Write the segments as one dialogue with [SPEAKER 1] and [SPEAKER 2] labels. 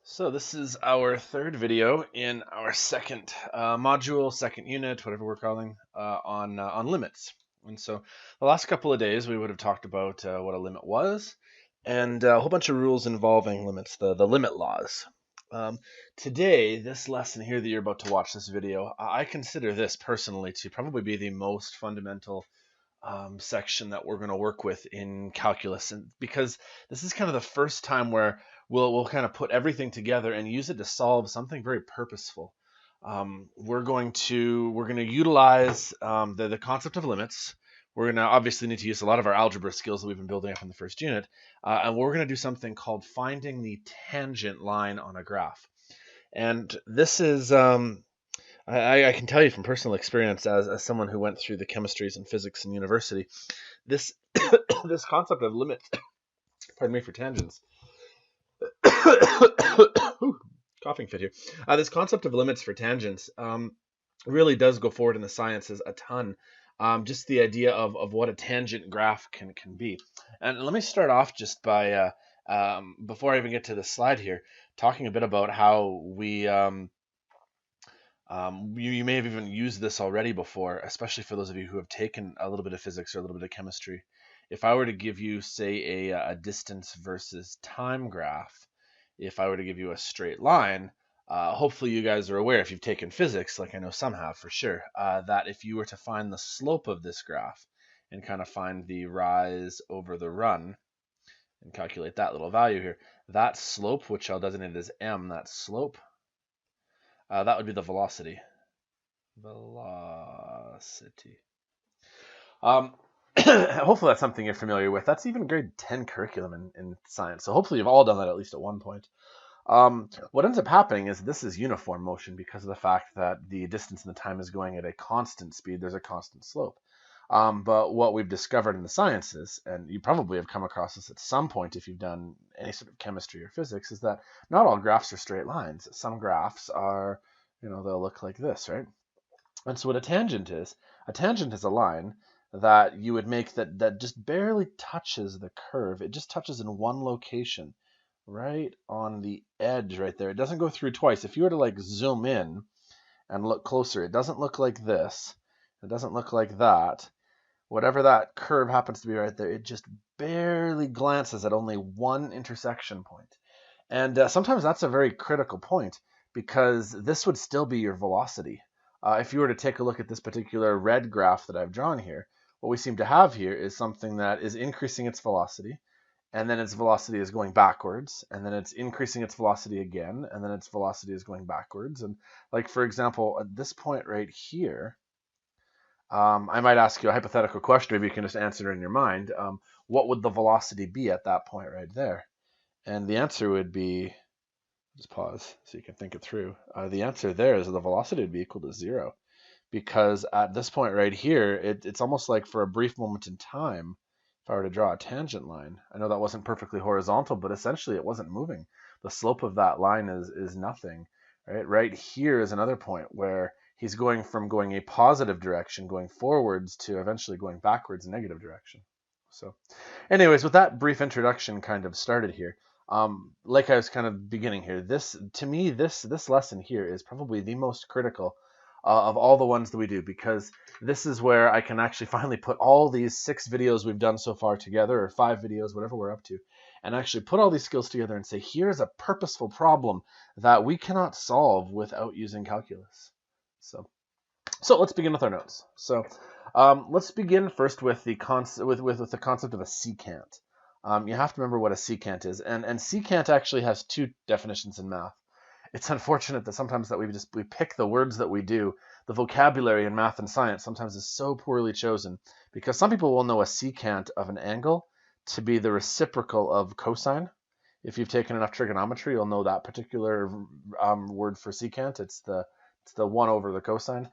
[SPEAKER 1] So this is our third video in our second module, second unit, whatever we're calling, on limits. And so the last couple of days we would have talked about what a limit was and a whole bunch of rules involving limits, the limit laws. Today, this lesson here that you're about to watch, this video, I consider this personally to probably be the most fundamental section that we're going to work with in calculus, and because this is kind of the first time where we'll kind of put everything together and use it to solve something very purposeful. We're going to utilize the concept of limits. We're going to obviously need to use a lot of our algebra skills that we've been building up in the first unit, and we're going to do something called finding the tangent line on a graph. And this is I can tell you from personal experience as someone who went through the chemistries and physics in university, this this concept of limits, pardon me for tangents, coughing fit here. This concept of limits for tangents really does go forward in the sciences a ton. Just the idea of what a tangent graph can be. And let me start off just by, before I even get to the slide here, talking a bit about how you may have even used this already before, especially for those of you who have taken a little bit of physics or a little bit of chemistry. If I were to give you, say, a distance versus time graph, if I were to give you a straight line, hopefully you guys are aware, if you've taken physics, like I know some have for sure, that if you were to find the slope of this graph and kind of find the rise over the run and calculate that little value here, that slope, which I'll designate as m, that slope, that would be the velocity. Velocity. Hopefully that's something you're familiar with. That's even grade 10 curriculum in science. So hopefully you've all done that at least at one point. What ends up happening is this is uniform motion because of the fact that the distance and the time is going at a constant speed. There's a constant slope. But what we've discovered in the sciences, and you probably have come across this at some point if you've done any sort of chemistry or physics, is that not all graphs are straight lines. Some graphs are, they'll look like this, right? And so what a tangent is a line that you would make that just barely touches the curve. It just touches in one location, right on the edge right there. It doesn't go through twice. If you were to like zoom in and look closer, it doesn't look like this. It doesn't look like that. Whatever that curve happens to be right there, it just barely glances at only one intersection point. And sometimes that's a very critical point because this would still be your velocity. If you were to take a look at this particular red graph that I've drawn here, what we seem to have here is something that is increasing its velocity, and then its velocity is going backwards, and then it's increasing its velocity again, and then its velocity is going backwards. And like, for example, at this point right here, I might ask you a hypothetical question, maybe you can just answer it in your mind. What would the velocity be at that point right there? And the answer would be, just pause so you can think it through. The answer there is the velocity would be equal to 0. Because at this point right here, it's almost like for a brief moment in time, if I were to draw a tangent line, I know that wasn't perfectly horizontal, but essentially it wasn't moving. The slope of that line is nothing, right? Right here is another point where he's going from going a positive direction, going forwards, to eventually going backwards, negative direction. So anyways, with that brief introduction kind of started here, like I was kind of beginning here, to me, this lesson here is probably the most critical of all the ones that we do, because this is where I can actually finally put all these 6 videos we've done so far together, or 5 videos, whatever we're up to, and actually put all these skills together and say, here's a purposeful problem that we cannot solve without using calculus. So let's begin with our notes. So let's begin first with the concept with the concept of a secant. You have to remember what a secant is, and secant actually has 2 definitions in math. It's unfortunate that sometimes that we pick the words that we do. The vocabulary in math and science sometimes is so poorly chosen, because some people will know a secant of an angle to be the reciprocal of cosine. If you've taken enough trigonometry, you'll know that particular word for secant. It's the 1 over the cosine.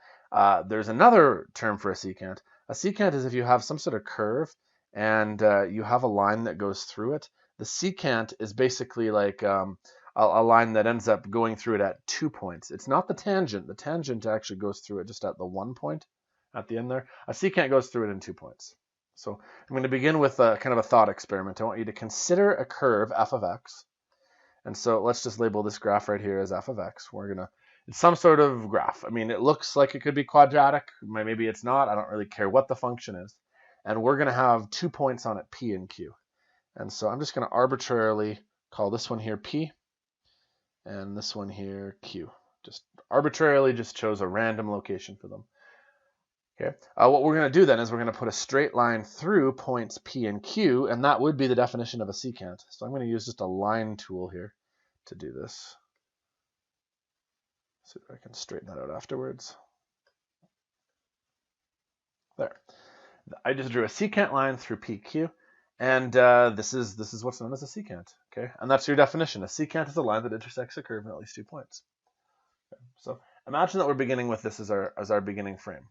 [SPEAKER 1] There's another term for a secant. A secant is if you have some sort of curve and you have a line that goes through it. The secant is basically like a line that ends up going through it at 2 points. It's not the tangent. The tangent actually goes through it just at the 1 point at the end there. A secant goes through it in 2 points. So I'm going to begin with kind of a thought experiment. I want you to consider a curve f of x, And so let's just label this graph right here as f of x. It's some sort of graph. I mean, it looks like it could be quadratic. Maybe it's not. I don't really care what the function is. And we're going to have 2 points on it, p and q. And so I'm just going to arbitrarily call this one here p and this one here q. Just arbitrarily just chose a random location for them. Okay. What we're going to do then is we're going to put a straight line through points P and Q, and that would be the definition of a secant. So I'm going to use just a line tool here to do this. See if I can straighten that out afterwards. There. I just drew a secant line through PQ, and this is what's known as a secant. Okay, and that's your definition. A secant is a line that intersects a curve in at least 2 points. Okay. So imagine that we're beginning with this as our beginning frame.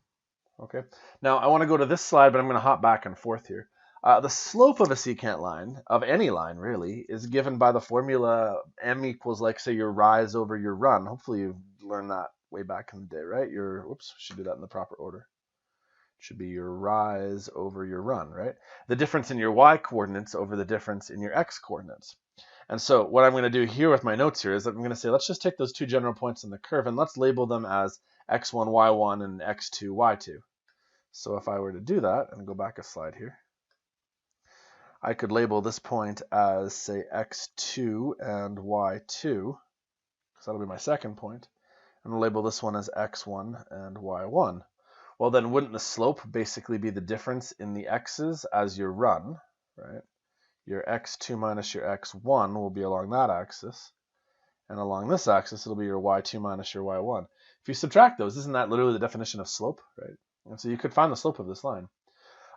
[SPEAKER 1] Okay. Now I want to go to this slide, but I'm going to hop back and forth here. The slope of a secant line, of any line really, is given by the formula m equals, like, say, your rise over your run. Hopefully you've learned that way back in the day, right? Should do that in the proper order. It should be your rise over your run, right? The difference in your y coordinates over the difference in your x coordinates. And so what I'm going to do here with my notes here is that I'm going to say, let's just take those two general points in the curve and let's label them as x1, y1 and x2, y2. So if I were to do that and go back a slide here, I could label this point as, say, x2 and y2, because that'll be my second point, and label this one as x1 and y1. Well, then wouldn't the slope basically be the difference in the x's as your run, right? Your x2 minus your x1 will be along that axis, and along this axis it'll be your y2 minus your y1. If you subtract those, isn't that literally the definition of slope, right? And so you could find the slope of this line.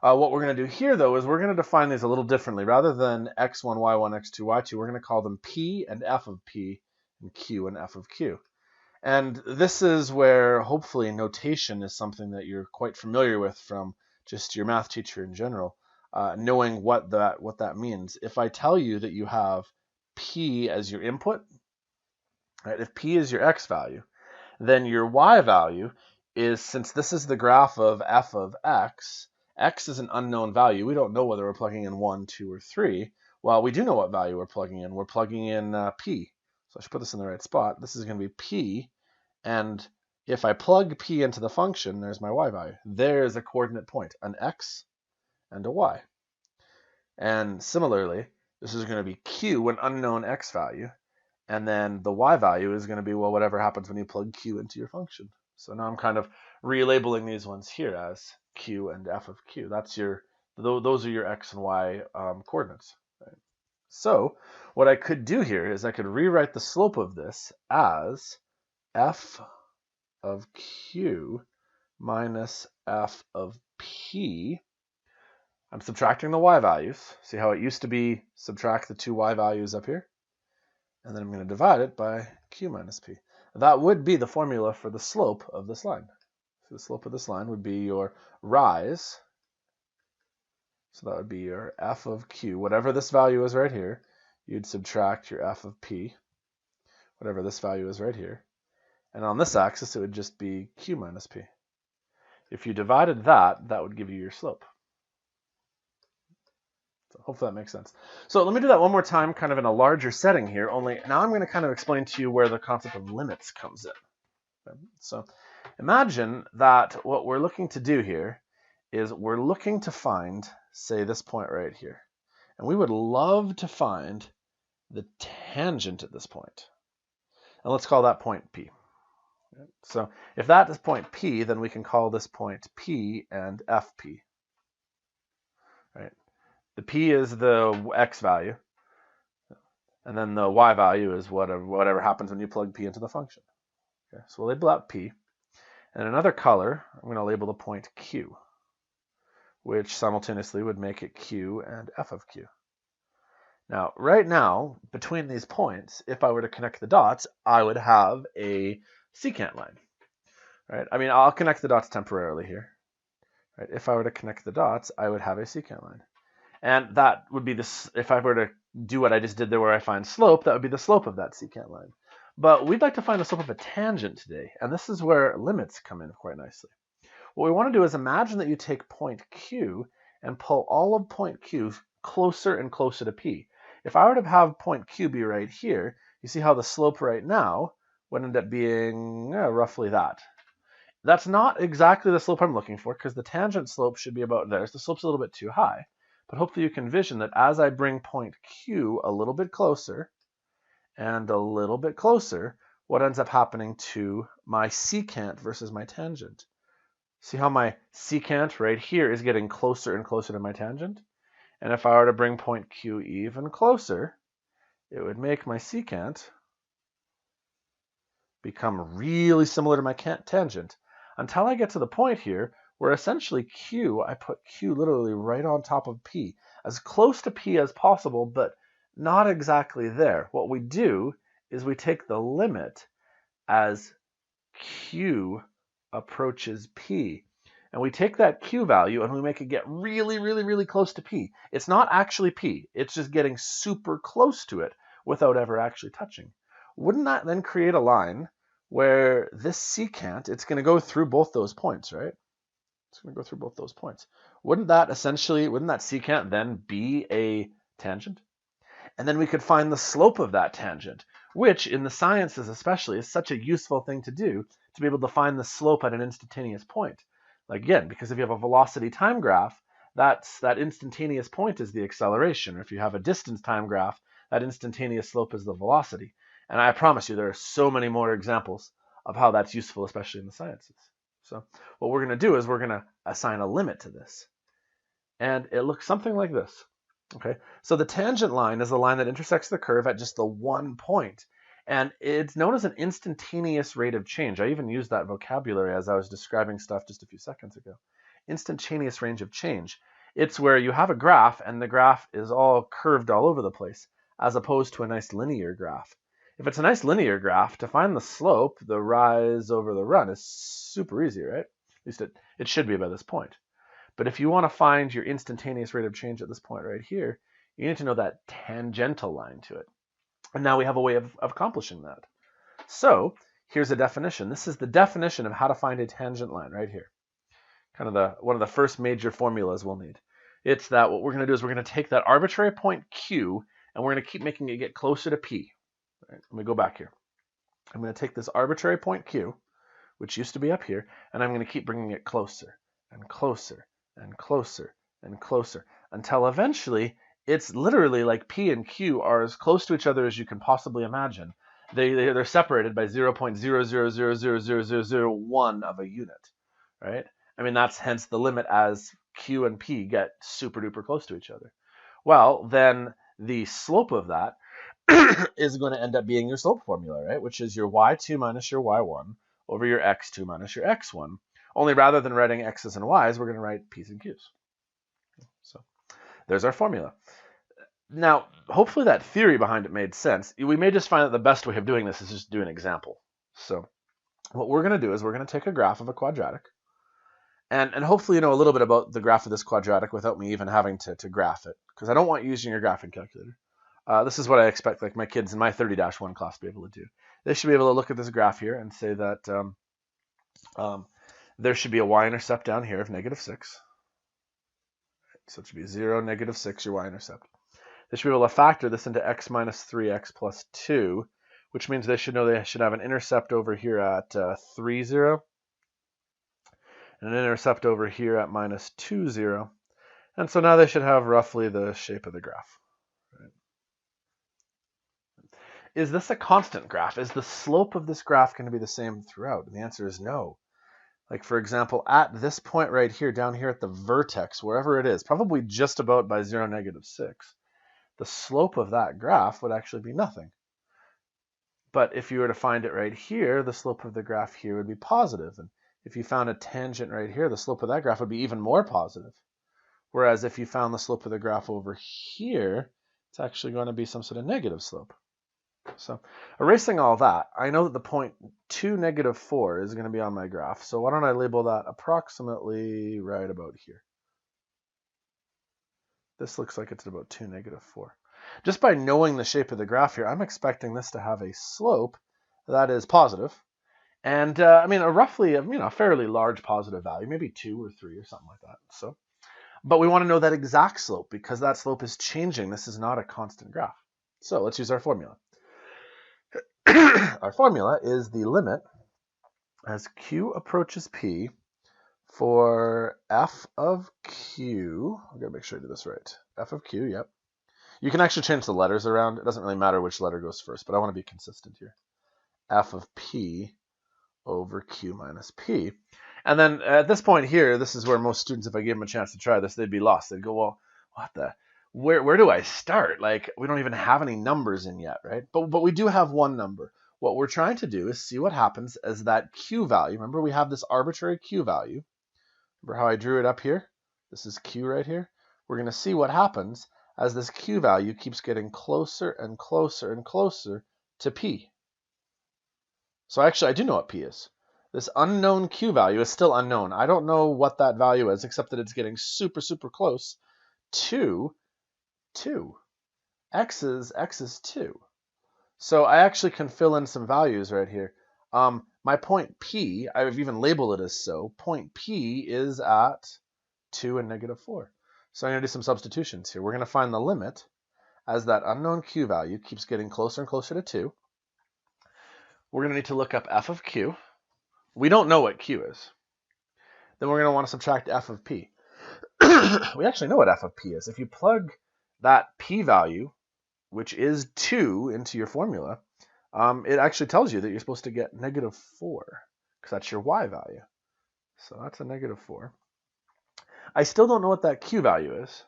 [SPEAKER 1] What we're going to do here, though, is we're going to define these a little differently. Rather than x1, y1, x2, y2, we're going to call them p and f of p and q and f of q. And this is where hopefully notation is something that you're quite familiar with from just your math teacher in general, knowing what that means. If I tell you that you have p as your input, right? If p is your x value, then your y value is, since this is the graph of f of x, x is an unknown value. We don't know whether we're plugging in 1, 2, or 3. Well, we do know what value we're plugging in. We're plugging in p. So I should put this in the right spot. This is going to be p. And if I plug p into the function, there's my y value. There's a coordinate point, an x and a y. And similarly, this is going to be q, an unknown x value. And then the y value is going to be, well, whatever happens when you plug q into your function. So now I'm kind of relabeling these ones here as q and f of q. Those are your x and y coordinates. Right? So what I could do here is I could rewrite the slope of this as f of q minus f of p. I'm subtracting the y values. See how it used to be subtract the two y values up here? And then I'm going to divide it by q minus p. That would be the formula for the slope of this line. So the slope of this line would be your rise. So that would be your f of q. Whatever this value is right here, you'd subtract your f of p, whatever this value is right here. And on this axis, it would just be q minus p. If you divided that, that would give you your slope. So hopefully that makes sense. So let me do that one more time, kind of in a larger setting here, only now I'm going to kind of explain to you where the concept of limits comes in. Okay? So imagine that what we're looking to do here is we're looking to find, say, this point right here. And we would love to find the tangent at this point. And let's call that point P. Okay? So if that is point P, then we can call this point P and FP. Right? The P is the x value, and then the y value is whatever happens when you plug P into the function. Okay, so we'll label out P. And in another color, I'm going to label the point Q, which simultaneously would make it Q and f of Q. Now, right now, between these points, if I were to connect the dots, I would have a secant line. Right? I mean, I'll connect the dots temporarily here. Right? If I were to connect the dots, I would have a secant line. And that would be this, if I were to do what I just did there where I find slope, that would be the slope of that secant line. But we'd like to find the slope of a tangent today, and this is where limits come in quite nicely. What we want to do is imagine that you take point Q and pull all of point Q closer and closer to P. If I were to have point Q be right here, you see how the slope right now would end up being roughly that. That's not exactly the slope I'm looking for because the tangent slope should be about there. So the slope's a little bit too high. But hopefully you can envision that as I bring point Q a little bit closer and a little bit closer, what ends up happening to my secant versus my tangent. See how my secant right here is getting closer and closer to my tangent? And if I were to bring point Q even closer, it would make my secant become really similar to my tangent until I get to the point here where essentially Q, I put Q literally right on top of P, as close to P as possible, but not exactly there. What we do is we take the limit as Q approaches P. And we take that Q value and we make it get really, really, really close to P. It's not actually P. It's just getting super close to it without ever actually touching. Wouldn't that then create a line where this secant, it's going to go through both those points, right? It's going to go through both those points. Wouldn't that secant then be a tangent? And then we could find the slope of that tangent, which in the sciences especially is such a useful thing to do, to be able to find the slope at an instantaneous point. Again, because if you have a velocity time graph, that instantaneous point is the acceleration. Or if you have a distance time graph, that instantaneous slope is the velocity. And I promise you, there are so many more examples of how that's useful, especially in the sciences. So what we're going to do is we're going to assign a limit to this. And it looks something like this. Okay, so the tangent line is the line that intersects the curve at just the one point. And it's known as an instantaneous rate of change. I even used that vocabulary as I was describing stuff just a few seconds ago. Instantaneous range of change. It's where you have a graph and the graph is all curved all over the place, as opposed to a nice linear graph. If it's a nice linear graph, to find the slope, the rise over the run, is super easy, right? At least it should be by this point. But if you want to find your instantaneous rate of change at this point right here, you need to know that tangential line to it. And now we have a way of accomplishing that. So here's a definition. This is the definition of how to find a tangent line right here. Kind of one of the first major formulas we'll need. It's that what we're going to do is we're going to take that arbitrary point Q and we're going to keep making it get closer to P. Right, let me go back here. I'm going to take this arbitrary point Q, which used to be up here, and I'm going to keep bringing it closer and closer and closer and closer until eventually it's literally like P and Q are as close to each other as you can possibly imagine. They're separated by 0.0000001 of a unit, right? I mean, that's hence the limit as Q and P get super duper close to each other. Well, then the slope of that is going to end up being your slope formula, right? Which is your y2 minus your y1 over your x2 minus your x1. Only rather than writing x's and y's, we're going to write p's and q's. So there's our formula. Now, hopefully that theory behind it made sense. We may just find that the best way of doing this is just do an example. So what we're going to do is we're going to take a graph of a quadratic. And hopefully you know a little bit about the graph of this quadratic without me even having to graph it, because I don't want you using your graphing calculator. This is what I expect like my kids in my 30-1 class to be able to do. They should be able to look at this graph here and say that there should be a y-intercept down here of -6. So it should be 0, -6, your y-intercept. They should be able to factor this into x minus 3x plus 2, which means they should know they should have an intercept over here at 3, 0, and an intercept over here at minus 2, 0. And so now they should have roughly the shape of the graph. Right? Is this a constant graph? Is the slope of this graph going to be the same throughout? And the answer is no. Like, for example, at this point right here, down here at the vertex, wherever it is, probably just about by 0, -6, the slope of that graph would actually be nothing. But if you were to find it right here, the slope of the graph here would be positive. And if you found a tangent right here, the slope of that graph would be even more positive. Whereas if you found the slope of the graph over here, it's actually going to be some sort of negative slope. So erasing all that, I know that the point 2, -4 is going to be on my graph. So why don't I label that approximately right about here. This looks like it's about 2, -4. Just by knowing the shape of the graph here, I'm expecting this to have a slope that is positive. And I mean, a fairly large positive value, maybe 2 or 3 or something like that. So, but we want to know that exact slope because that slope is changing. This is not a constant graph. So let's use our formula. our formula is the limit as q approaches p for f of q. I've got to make sure I do this right. F of q, yep. You can actually change the letters around. It doesn't really matter which letter goes first, but I want to be consistent here. F of p over q minus p. And then at this point here, this is where most students, if I gave them a chance to try this, they'd be lost. They'd go, well, what the? Where do I start? Like, we don't even have any numbers in yet, right? But we do have one number. What we're trying to do is see what happens as that q value. Remember, we have this arbitrary q value. Remember how I drew it up here? This is q right here. We're going to see what happens as this q value keeps getting closer and closer and closer to p. So actually, I do know what p is. This unknown q value is still unknown. I don't know what that value is, except that it's getting super, super close to 2. X is 2. So I actually can fill in some values right here. My point P, I've even labeled it as so. Point P is at 2 and negative 4. So I'm going to do some substitutions here. We're going to find the limit as that unknown q value keeps getting closer and closer to 2. We're going to need to look up f of q. We don't know what q is. Then we're going to want to subtract f of p. We actually know what f of p is. If you plug that p value, which is 2, into your formula, it actually tells you that you're supposed to get negative 4, because that's your y value. So that's a negative 4. I still don't know what that q value is,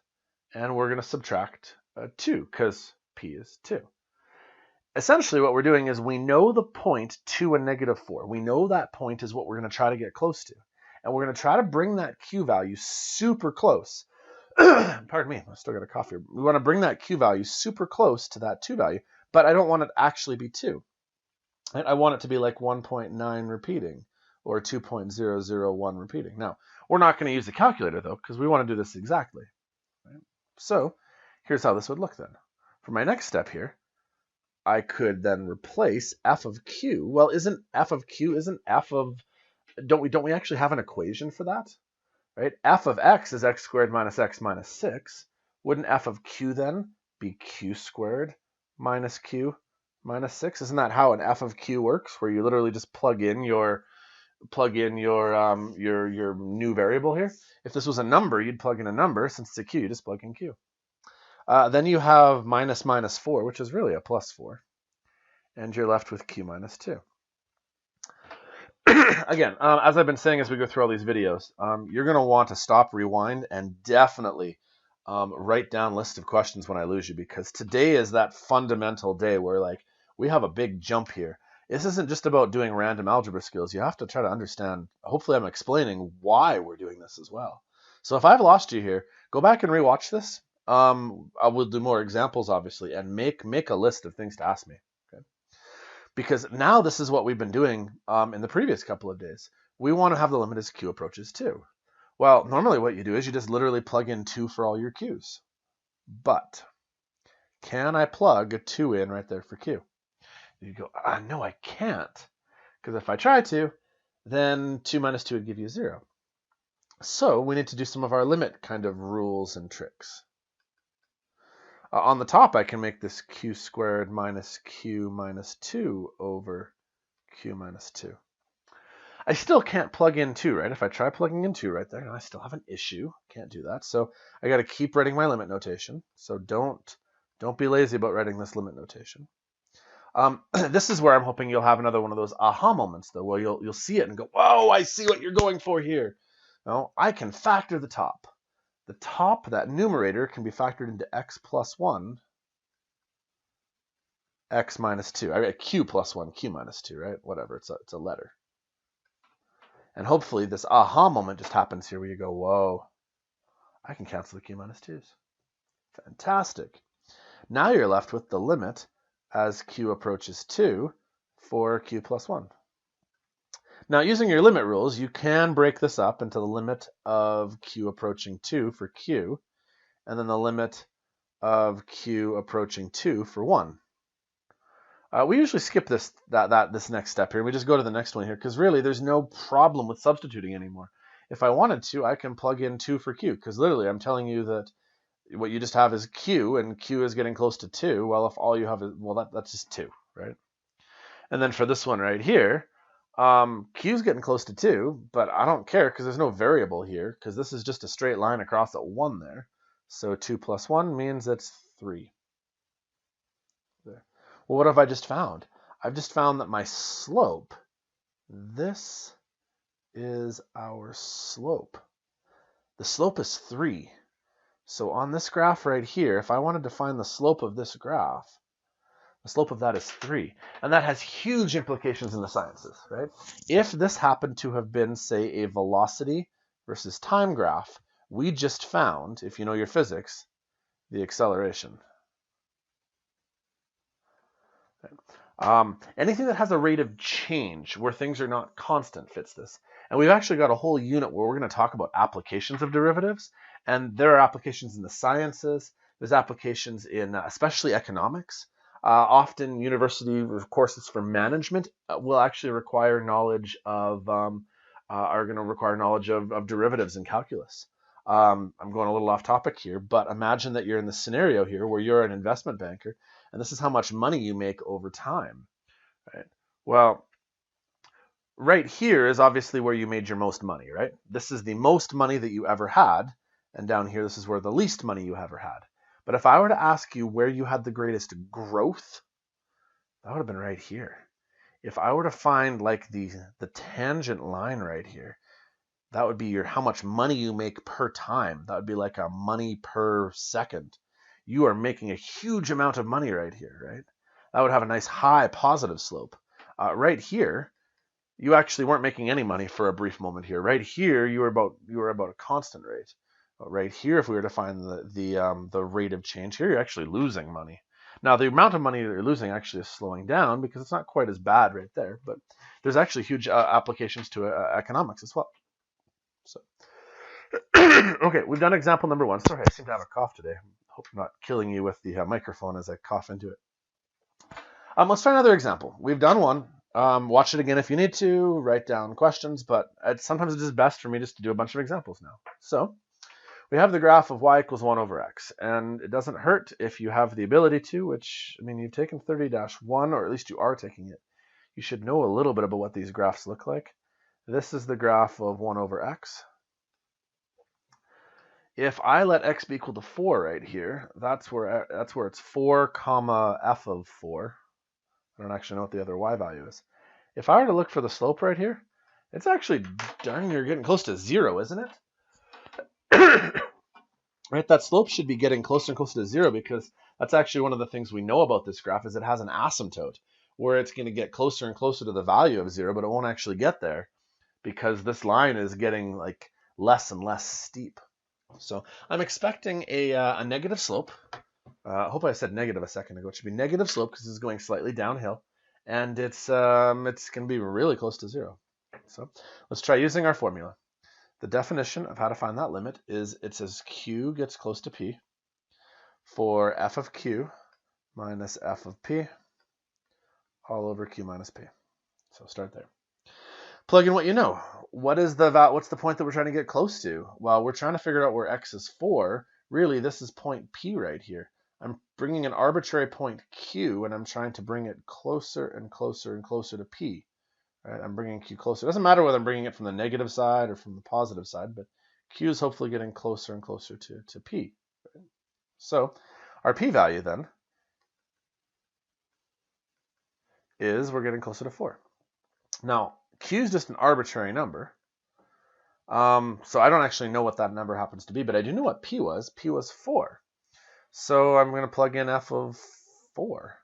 [SPEAKER 1] and we're going to subtract 2, because p is 2. Essentially, what we're doing is we know the point 2 and negative 4. We know that point is what we're going to try to get close to. And we're going to try to bring that q value super close. Pardon me, I still got a cough here. We want to bring that q value super close to that 2 value, but I don't want it to actually be 2. Right? I want it to be like 1.9 repeating, or 2.001 repeating. Now, we're not going to use the calculator, though, because we want to do this exactly. Right? So here's how this would look then. For my next step here, I could then replace f of q. Well, isn't f of don't we actually have an equation for that? Right? F of x is x squared minus x minus 6. Wouldn't f of q then be q squared minus q minus 6? Isn't that how an f of q works, where you literally just plug in your new variable here? If this was a number, you'd plug in a number. Since it's a q, you just plug in q. Then you have minus minus 4, which is really a plus 4. And you're left with q minus 2. Again, as I've been saying as we go through all these videos, you're going to want to stop, rewind, and definitely write down lists of questions when I lose you, because today is that fundamental day where, like, we have a big jump here. This isn't just about doing random algebra skills. You have to try to understand. Hopefully I'm explaining why we're doing this as well. So if I've lost you here, go back and rewatch this. I will do more examples, obviously, and make a list of things to ask me. Okay? Because now this is what we've been doing in the previous couple of days. We want to have the limit as q approaches 2. Well, normally what you do is you just literally plug in 2 for all your q's. But can I plug a 2 in right there for q? You go, no, I can't. Because if I try to, then 2 minus 2 would give you 0. So we need to do some of our limit kind of rules and tricks. On the top, I can make this q squared minus q minus 2 over q minus 2. I still can't plug in 2, right? If I try plugging in 2 right there, I still have an issue. Can't do that. So I got to keep writing my limit notation. So don't be lazy about writing this limit notation. This is where I'm hoping you'll have another one of those aha moments, though, where you'll see it and go, whoa, I see what you're going for here. No, I can factor the top. The top, that numerator, can be factored into x plus 1, x minus 2. I got q plus 1, q minus 2, right? Whatever, it's a letter. And hopefully this aha moment just happens here where you go, whoa, I can cancel the q minus 2's. Fantastic. Now you're left with the limit as q approaches 2 for q plus 1. Now, using your limit rules, you can break this up into the limit of q approaching 2 for q, and then the limit of q approaching 2 for 1. We usually skip this next step here. We just go to the next one here, because really there's no problem with substituting anymore. If I wanted to, I can plug in 2 for q, because literally I'm telling you that what you just have is q, and q is getting close to 2. Well, if all you have is, well, that's just 2, right? And then for this one right here, Q's getting close to 2, but I don't care because there's no variable here because this is just a straight line across at 1 there. So 2 plus 1 means it's 3. There. Well, what have I just found? I've just found that my slope, this is our slope. The slope is 3. So on this graph right here, if I wanted to find the slope of this graph, the slope of that is 3. And that has huge implications in the sciences, right? If this happened to have been, say, a velocity versus time graph, we just found, if you know your physics, the acceleration. Anything that has a rate of change where things are not constant fits this. And we've actually got a whole unit where we're going to talk about applications of derivatives. And there are applications in the sciences. There's applications in especially economics. Often university courses for management will actually require knowledge of, are going to require knowledge of derivatives and calculus. I'm going a little off topic here, but imagine that you're in the scenario here where you're an investment banker and this is how much money you make over time, right? Well, right here is obviously where you made your most money, right? This is the most money that you ever had, and down here, this is where the least money you ever had. But if I were to ask you where you had the greatest growth, that would have been right here. If I were to find like the tangent line right here, that would be your how much money you make per time. That would be like a money per second. You are making a huge amount of money right here, right? That would have a nice high positive slope. Right here, you actually weren't making any money for a brief moment here. Right here, you were about a constant rate. But right here, if we were to find the rate of change here, you're actually losing money. Now, the amount of money that you're losing actually is slowing down because it's not quite as bad right there. But there's actually huge applications to economics as well. So, okay, we've done example number 1. Sorry, I seem to have a cough today. I hope I'm not killing you with the microphone as I cough into it. Let's try another example. We've done one. Watch it again if you need to, write down questions, but sometimes it is best for me just to do a bunch of examples now. So we have the graph of y equals 1 over x, and it doesn't hurt if you have the ability to, which, I mean, you've taken 30-1, or at least you are taking it. You should know a little bit about what these graphs look like. This is the graph of 1 over x. If I let x be equal to 4 right here, that's where it's 4 comma f of 4. I don't actually know what the other y value is. If I were to look for the slope right here, it's actually darn near getting close to 0, isn't it? Right, that slope should be getting closer and closer to 0 because that's actually one of the things we know about this graph is it has an asymptote where it's going to get closer and closer to the value of 0, but it won't actually get there because this line is getting like less and less steep. So I'm expecting a negative slope. I hope I said negative a second ago. It should be negative slope because it's going slightly downhill, and it's going to be really close to 0. So let's try using our formula. The definition of how to find that limit is it says q gets close to p for f of q minus f of p all over q minus p. So start there. Plug in what you know. What's the point that we're trying to get close to? Well, we're trying to figure out where x is 4. Really, this is point P right here. I'm bringing an arbitrary point Q, and I'm trying to bring it closer and closer and closer to P. Right? I'm bringing Q closer. It doesn't matter whether I'm bringing it from the negative side or from the positive side, but Q is hopefully getting closer and closer to P. Right? So our P value then is we're getting closer to 4. Now, Q is just an arbitrary number. So I don't actually know what that number happens to be, but I do know what P was. P was 4. So I'm going to plug in f of 4.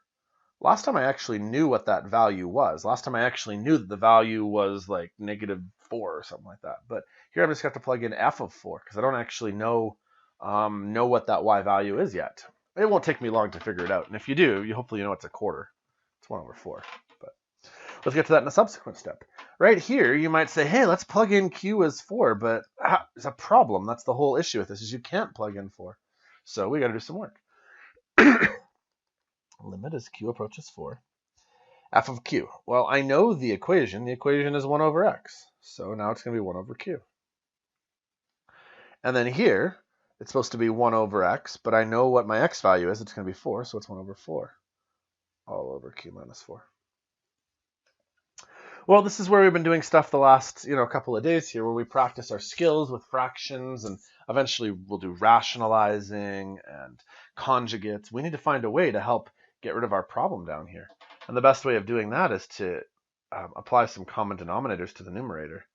[SPEAKER 1] Last time I actually knew what that value was. Last time I actually knew that the value was like -4 or something like that. But here I'm just going to plug in f of 4 because I don't actually know what that y value is yet. It won't take me long to figure it out. And if you do, hopefully you know it's a quarter. It's 1 over 4. But let's get to that in a subsequent step. Right here, you might say, hey, let's plug in q as 4, but there's a problem. That's the whole issue with this, is you can't plug in 4. So we got to do some work. Limit as q approaches 4. F of q. Well, I know the equation. The equation is 1 over x. So now it's going to be 1 over q. And then here, it's supposed to be 1 over x, but I know what my x value is. It's going to be 4, so it's 1 over 4 all over q minus 4. Well, this is where we've been doing stuff the last, couple of days here, where we practice our skills with fractions, and eventually we'll do rationalizing and conjugates. We need to find a way to help get rid of our problem down here. And the best way of doing that is to apply some common denominators to the numerator.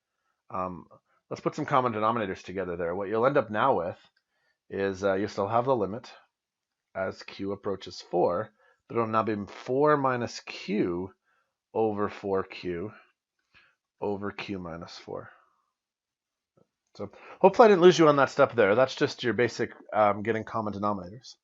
[SPEAKER 1] Let's put some common denominators together there. What you'll end up now with is you still have the limit as q approaches 4, but it'll now be 4 minus q over 4q over q minus 4. So hopefully I didn't lose you on that step there. That's just your basic getting common denominators.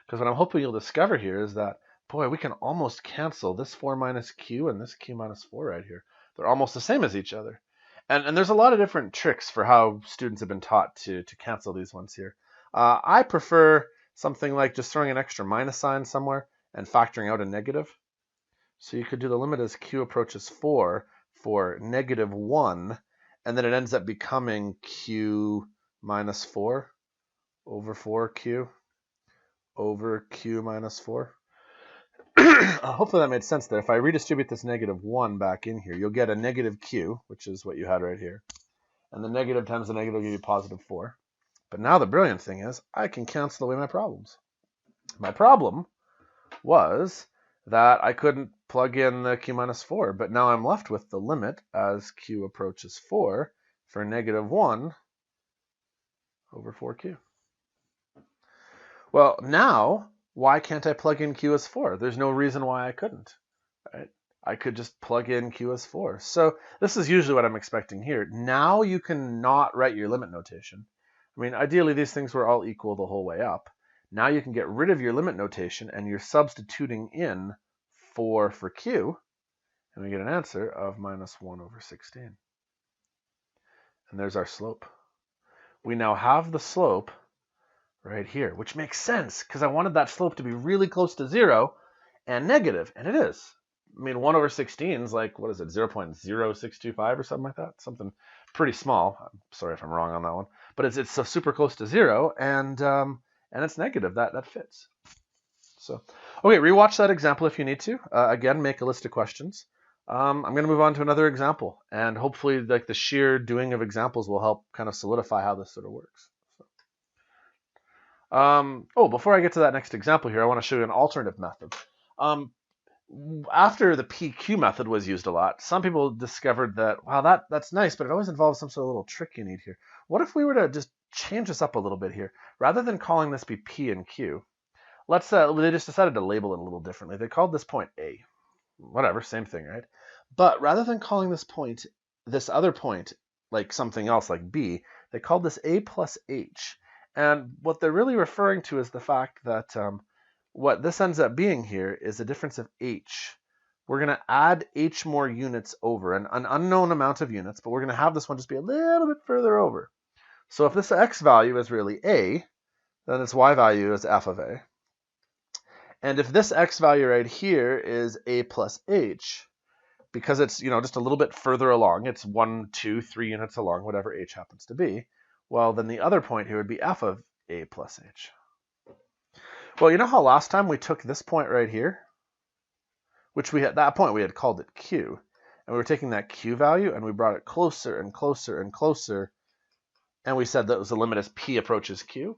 [SPEAKER 1] Because what I'm hoping you'll discover here is that, boy, we can almost cancel this 4 minus q and this q minus 4 right here. They're almost the same as each other. And there's a lot of different tricks for how students have been taught to cancel these ones here. I prefer something like just throwing an extra minus sign somewhere and factoring out a negative. So you could do the limit as q approaches 4 for negative 1, and then it ends up becoming q minus 4 over 4q over q minus 4. Hopefully that made sense there. If I redistribute this negative 1 back in here, you'll get a negative q, which is what you had right here. And the negative times the negative will give you positive 4. But now the brilliant thing is I can cancel away my problems. My problem was that I couldn't plug in the q minus 4, but now I'm left with the limit as q approaches 4 for negative 1 over 4q. Well, now, why can't I plug in q as 4? There's no reason why I couldn't, right? I could just plug in q as 4. So this is usually what I'm expecting here. Now you can not write your limit notation. I mean, ideally, these things were all equal the whole way up. Now you can get rid of your limit notation, and you're substituting in 4 for q, and we get an answer of minus 1 over 16. And there's our slope. We now have the slope right here, which makes sense because I wanted that slope to be really close to 0 and negative, and it is. I mean, 1 over 16 is like, what is it, 0.0625 or something like that? Something pretty small. I'm sorry if I'm wrong on that one. But it's so super close to 0, and it's negative. That fits. So, okay, rewatch that example if you need to. Again, make a list of questions. I'm going to move on to another example, and hopefully like the sheer doing of examples will help kind of solidify how this sort of works. Before I get to that next example here, I want to show you an alternative method. After the PQ method was used a lot, some people discovered that, wow, that's nice, but it always involves some sort of little trick you need here. What if we were to just change this up a little bit here? Rather than calling this be P and Q, they just decided to label it a little differently. They called this point A. Whatever, same thing, right? But rather than calling this other point, like something else like B, they called this A plus H. And what they're really referring to is the fact that what this ends up being here is a difference of H. We're going to add H more units over, an unknown amount of units, but we're going to have this one just be a little bit further over. So if this X value is really A, then its Y value is F of A. And if this X value right here is A plus H, because it's just a little bit further along, it's 1, 2, 3 units along, whatever H happens to be, well, then the other point here would be F of A plus H. Well, you know how last time we took this point right here, which at that point we had called it Q, and we were taking that Q value and we brought it closer and closer and closer, and we said that was the limit as P approaches Q.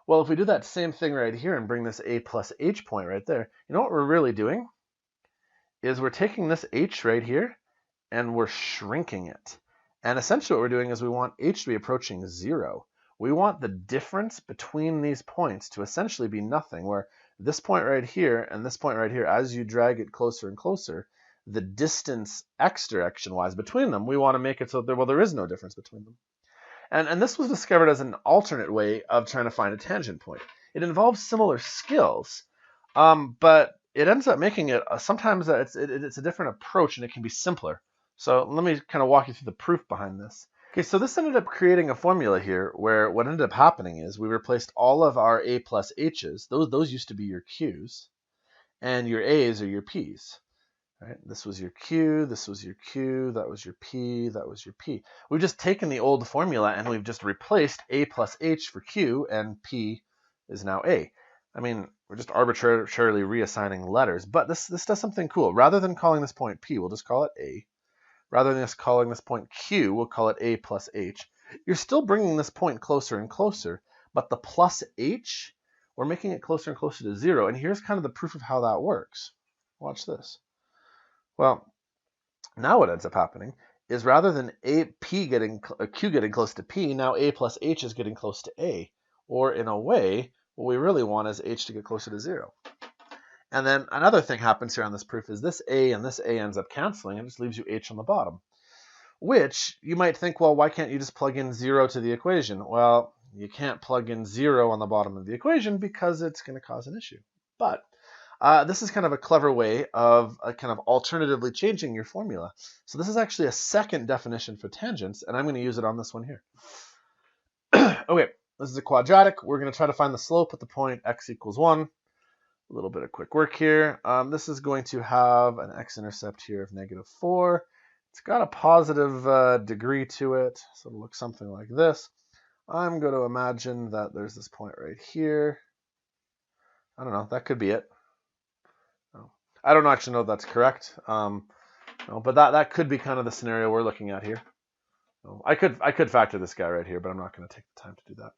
[SPEAKER 1] Well, if we do that same thing right here and bring this A plus H point right there, you know what we're really doing? Is we're taking this H right here and we're shrinking it. And essentially what we're doing is we want H to be approaching 0. We want the difference between these points to essentially be nothing, where this point right here and this point right here, as you drag it closer and closer, the distance x direction-wise between them, we want to make it so that, there is no difference between them. And this was discovered as an alternate way of trying to find a tangent point. It involves similar skills, but it ends up making it, sometimes it's a different approach and it can be simpler. So let me kind of walk you through the proof behind this. Okay, so this ended up creating a formula here where what ended up happening is we replaced all of our A plus H's, those used to be your Q's, and your A's are your P's. Right? This was your Q, this was your Q, that was your P, that was your P. We've just taken the old formula and we've just replaced A plus H for Q, and P is now A. I mean, we're just arbitrarily reassigning letters, but this does something cool. Rather than calling this point P, we'll just call it A. rather than just calling this point Q, we'll call it A plus H. You're still bringing this point closer and closer, but the plus H, we're making it closer and closer to 0. And here's kind of the proof of how that works. Watch this. Well, now what ends up happening is rather than Q getting close to P, now A plus H is getting close to A. Or in a way, what we really want is H to get closer to 0. And then another thing happens here on this proof is this A and this A ends up canceling and just leaves you H on the bottom. Which you might think, well, why can't you just plug in 0 to the equation? Well, you can't plug in 0 on the bottom of the equation because it's going to cause an issue. But this is kind of a clever way of kind of alternatively changing your formula. So this is actually a second definition for tangents, and I'm going to use it on this one here. Okay, this is a quadratic. We're going to try to find the slope at the point x equals 1. A little bit of quick work here. This is going to have an x-intercept here of -4. It's got a positive degree to it, so it'll look something like this. I'm going to imagine that there's this point right here. I don't know, that could be it. I don't actually know if that's correct, but that could be kind of the scenario we're looking at here. I could factor this guy right here, but I'm not going to take the time to do that.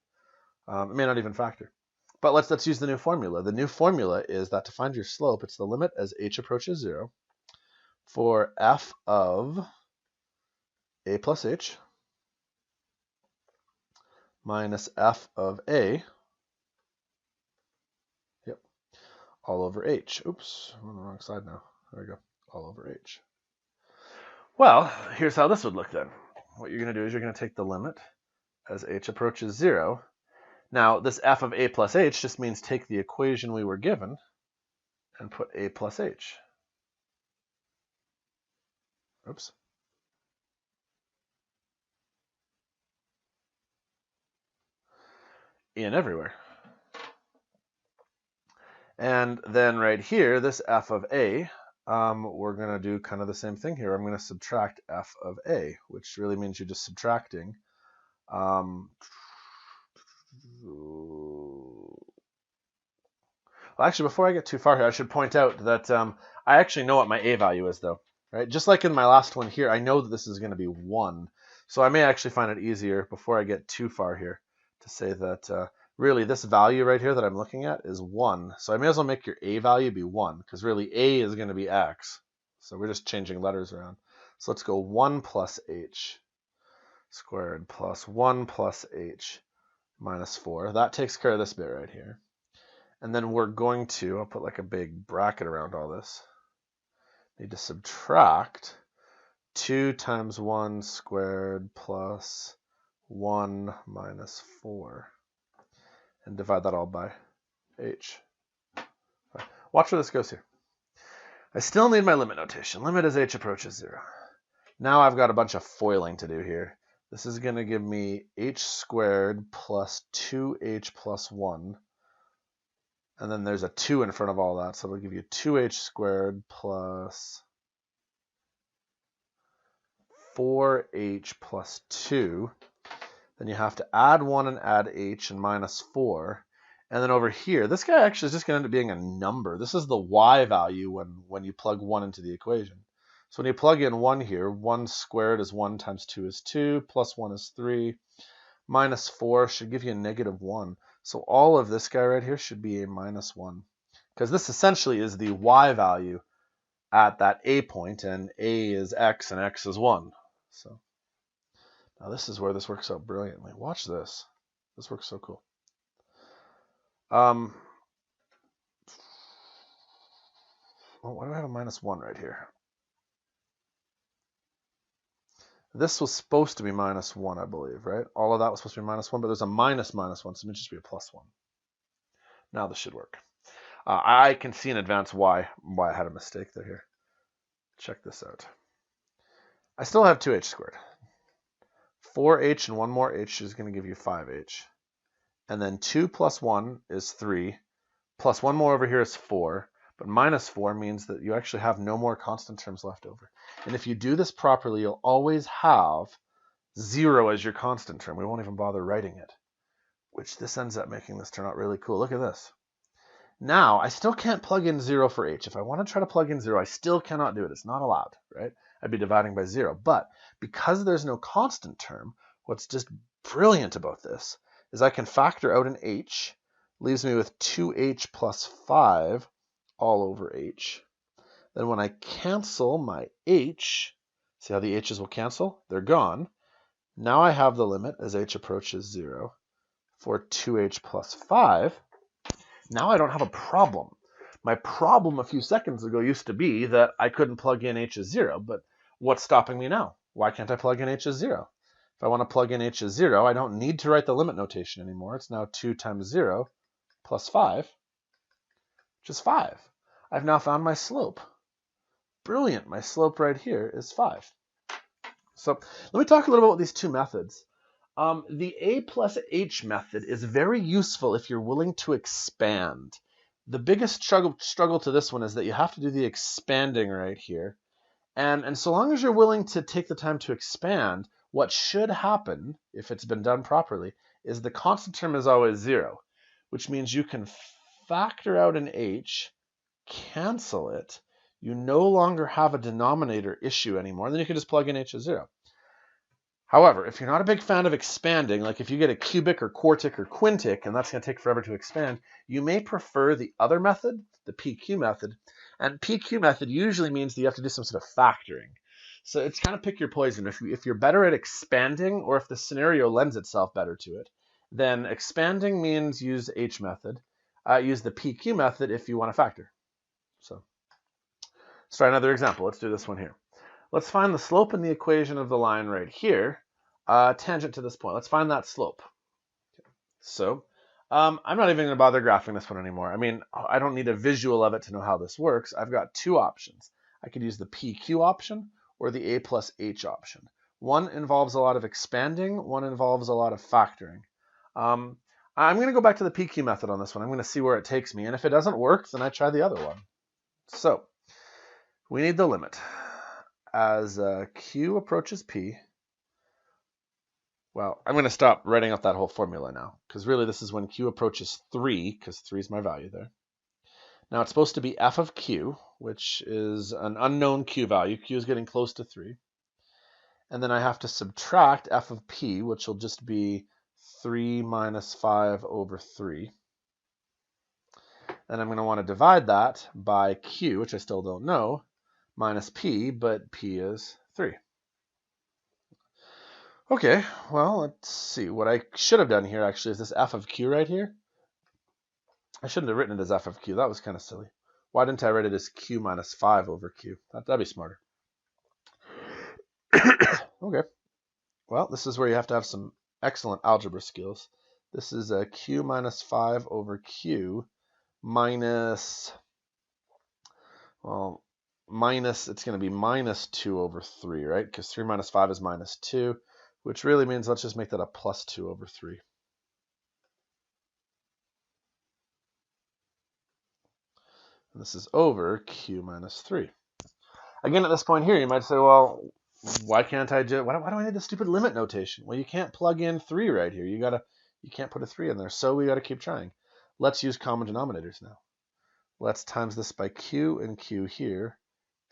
[SPEAKER 1] It may not even factor. But let's use the new formula. The new formula is that to find your slope, it's the limit as h approaches 0 for f of a plus h minus f of a, all over h. Oops, I'm on the wrong side now. There we go, all over h. Well, here's how this would look then. What you're going to do is you're going to take the limit as h approaches 0. Now, this f of a plus h just means take the equation we were given and put a plus h. Oops. In everywhere. And then right here, this f of a, we're going to do kind of the same thing here. I'm going to subtract f of a, which really means you're just subtracting. Well, actually, before I get too far here, I should point out that I actually know what my a value is, though. Right? Just like in my last one here, I know that this is going to be 1. So I may actually find it easier before I get too far here to say that really this value right here that I'm looking at is 1. So I may as well make your a value be 1, because really a is going to be x. So we're just changing letters around. So let's go 1 plus h squared plus 1 plus h minus 4. That takes care of this bit right here. And then we're going to, I'll put like a big bracket around all this, need to subtract 2 times 1 squared plus 1 minus 4. And divide that all by h. Right. Watch where this goes here. I still need my limit notation. Limit as h approaches 0. Now I've got a bunch of foiling to do here. This is going to give me h squared plus 2h plus 1. And then there's a 2 in front of all that, so it'll give you 2h squared plus 4h plus 2. Then you have to add 1 and add h and minus 4. And then over here, this guy actually is just going to end up being a number. This is the y value when you plug 1 into the equation. So when you plug in 1 here, 1 squared is 1 times 2 is 2, plus 1 is 3, minus 4 should give you a -1. So all of this guy right here should be a -1, because this essentially is the y value at that a point, and a is x and x is 1. So now this is where this works out brilliantly. Watch this. This works so cool. Well, why do I have a -1 right here? This was supposed to be -1, I believe, right? All of that was supposed to be -1, but there's a -1, so it may just be a +1. Now this should work. I can see in advance why I had a mistake there here. Check this out. I still have 2h squared. 4h and 1 more h is going to give you 5h. And then 2 plus 1 is 3. Plus 1 more over here is 4. But -4 means that you actually have no more constant terms left over. And if you do this properly, you'll always have 0 as your constant term. We won't even bother writing it, which this ends up making this turn out really cool. Look at this. Now, I still can't plug in 0 for h. If I want to try to plug in 0, I still cannot do it. It's not allowed, right? I'd be dividing by 0. But because there's no constant term, what's just brilliant about this is I can factor out an h, leaves me with 2h plus 5 all over h. Then when I cancel my h, see how the h's will cancel? They're gone. Now I have the limit as h approaches 0 for 2h plus 5. Now I don't have a problem. My problem a few seconds ago used to be that I couldn't plug in h as 0, but what's stopping me now? Why can't I plug in h as 0? If I want to plug in h as 0, I don't need to write the limit notation anymore. It's now 2 times 0 plus 5, which is 5. I've now found my slope. Brilliant. My slope right here is 5. So let me talk a little bit about these two methods. The a plus h method is very useful if you're willing to expand. The biggest struggle to this one is that you have to do the expanding right here. And so long as you're willing to take the time to expand, what should happen, if it's been done properly, is the constant term is always 0, which means you can factor out an h, cancel it. You no longer have a denominator issue anymore. Then you can just plug in h as 0. However, if you're not a big fan of expanding, like if you get a cubic or quartic or quintic, and that's going to take forever to expand, you may prefer the other method, the PQ method. And PQ method usually means that you have to do some sort of factoring. So it's kind of pick your poison. If you're better at expanding, or if the scenario lends itself better to it, then expanding means use H method. Use the PQ method if you want to factor. So let's try another example. Let's do this one here. Let's find the slope in the equation of the line right here, tangent to this point. Let's find that slope. So I'm not even going to bother graphing this one anymore. I mean, I don't need a visual of it to know how this works. I've got two options. I could use the PQ option or the A plus H option. One involves a lot of expanding. One involves a lot of factoring. I'm going to go back to the PQ method on this one. I'm going to see where it takes me. And if it doesn't work, then I try the other one. So we need the limit. As q approaches p, well, I'm going to stop writing out that whole formula now, because really this is when q approaches 3, because 3 is my value there. Now it's supposed to be f of q, which is an unknown q value. Q is getting close to 3. And then I have to subtract f of p, which will just be 3 minus 5 over 3. And I'm going to want to divide that by q, which I still don't know, minus p, but p is 3. Okay, well, let's see. What I should have done here actually is this f of q right here. I shouldn't have written it as f of q. That was kind of silly. Why didn't I write it as q minus 5 over q? That'd be smarter. Okay. Well, this is where you have to have some excellent algebra skills. This is a q minus 5 over q minus, well, it's going to be minus 2 over 3, right? Because 3 minus 5 is minus 2, which really means let's just make that a plus 2 over 3. And this is over q minus 3. Again, at this point here, you might say, well, why can't I do, why do I need the stupid limit notation? Well, you can't plug in 3 right here. You can't put a 3 in there, so we got to keep trying. Let's use common denominators now. Let's times this by q and q here,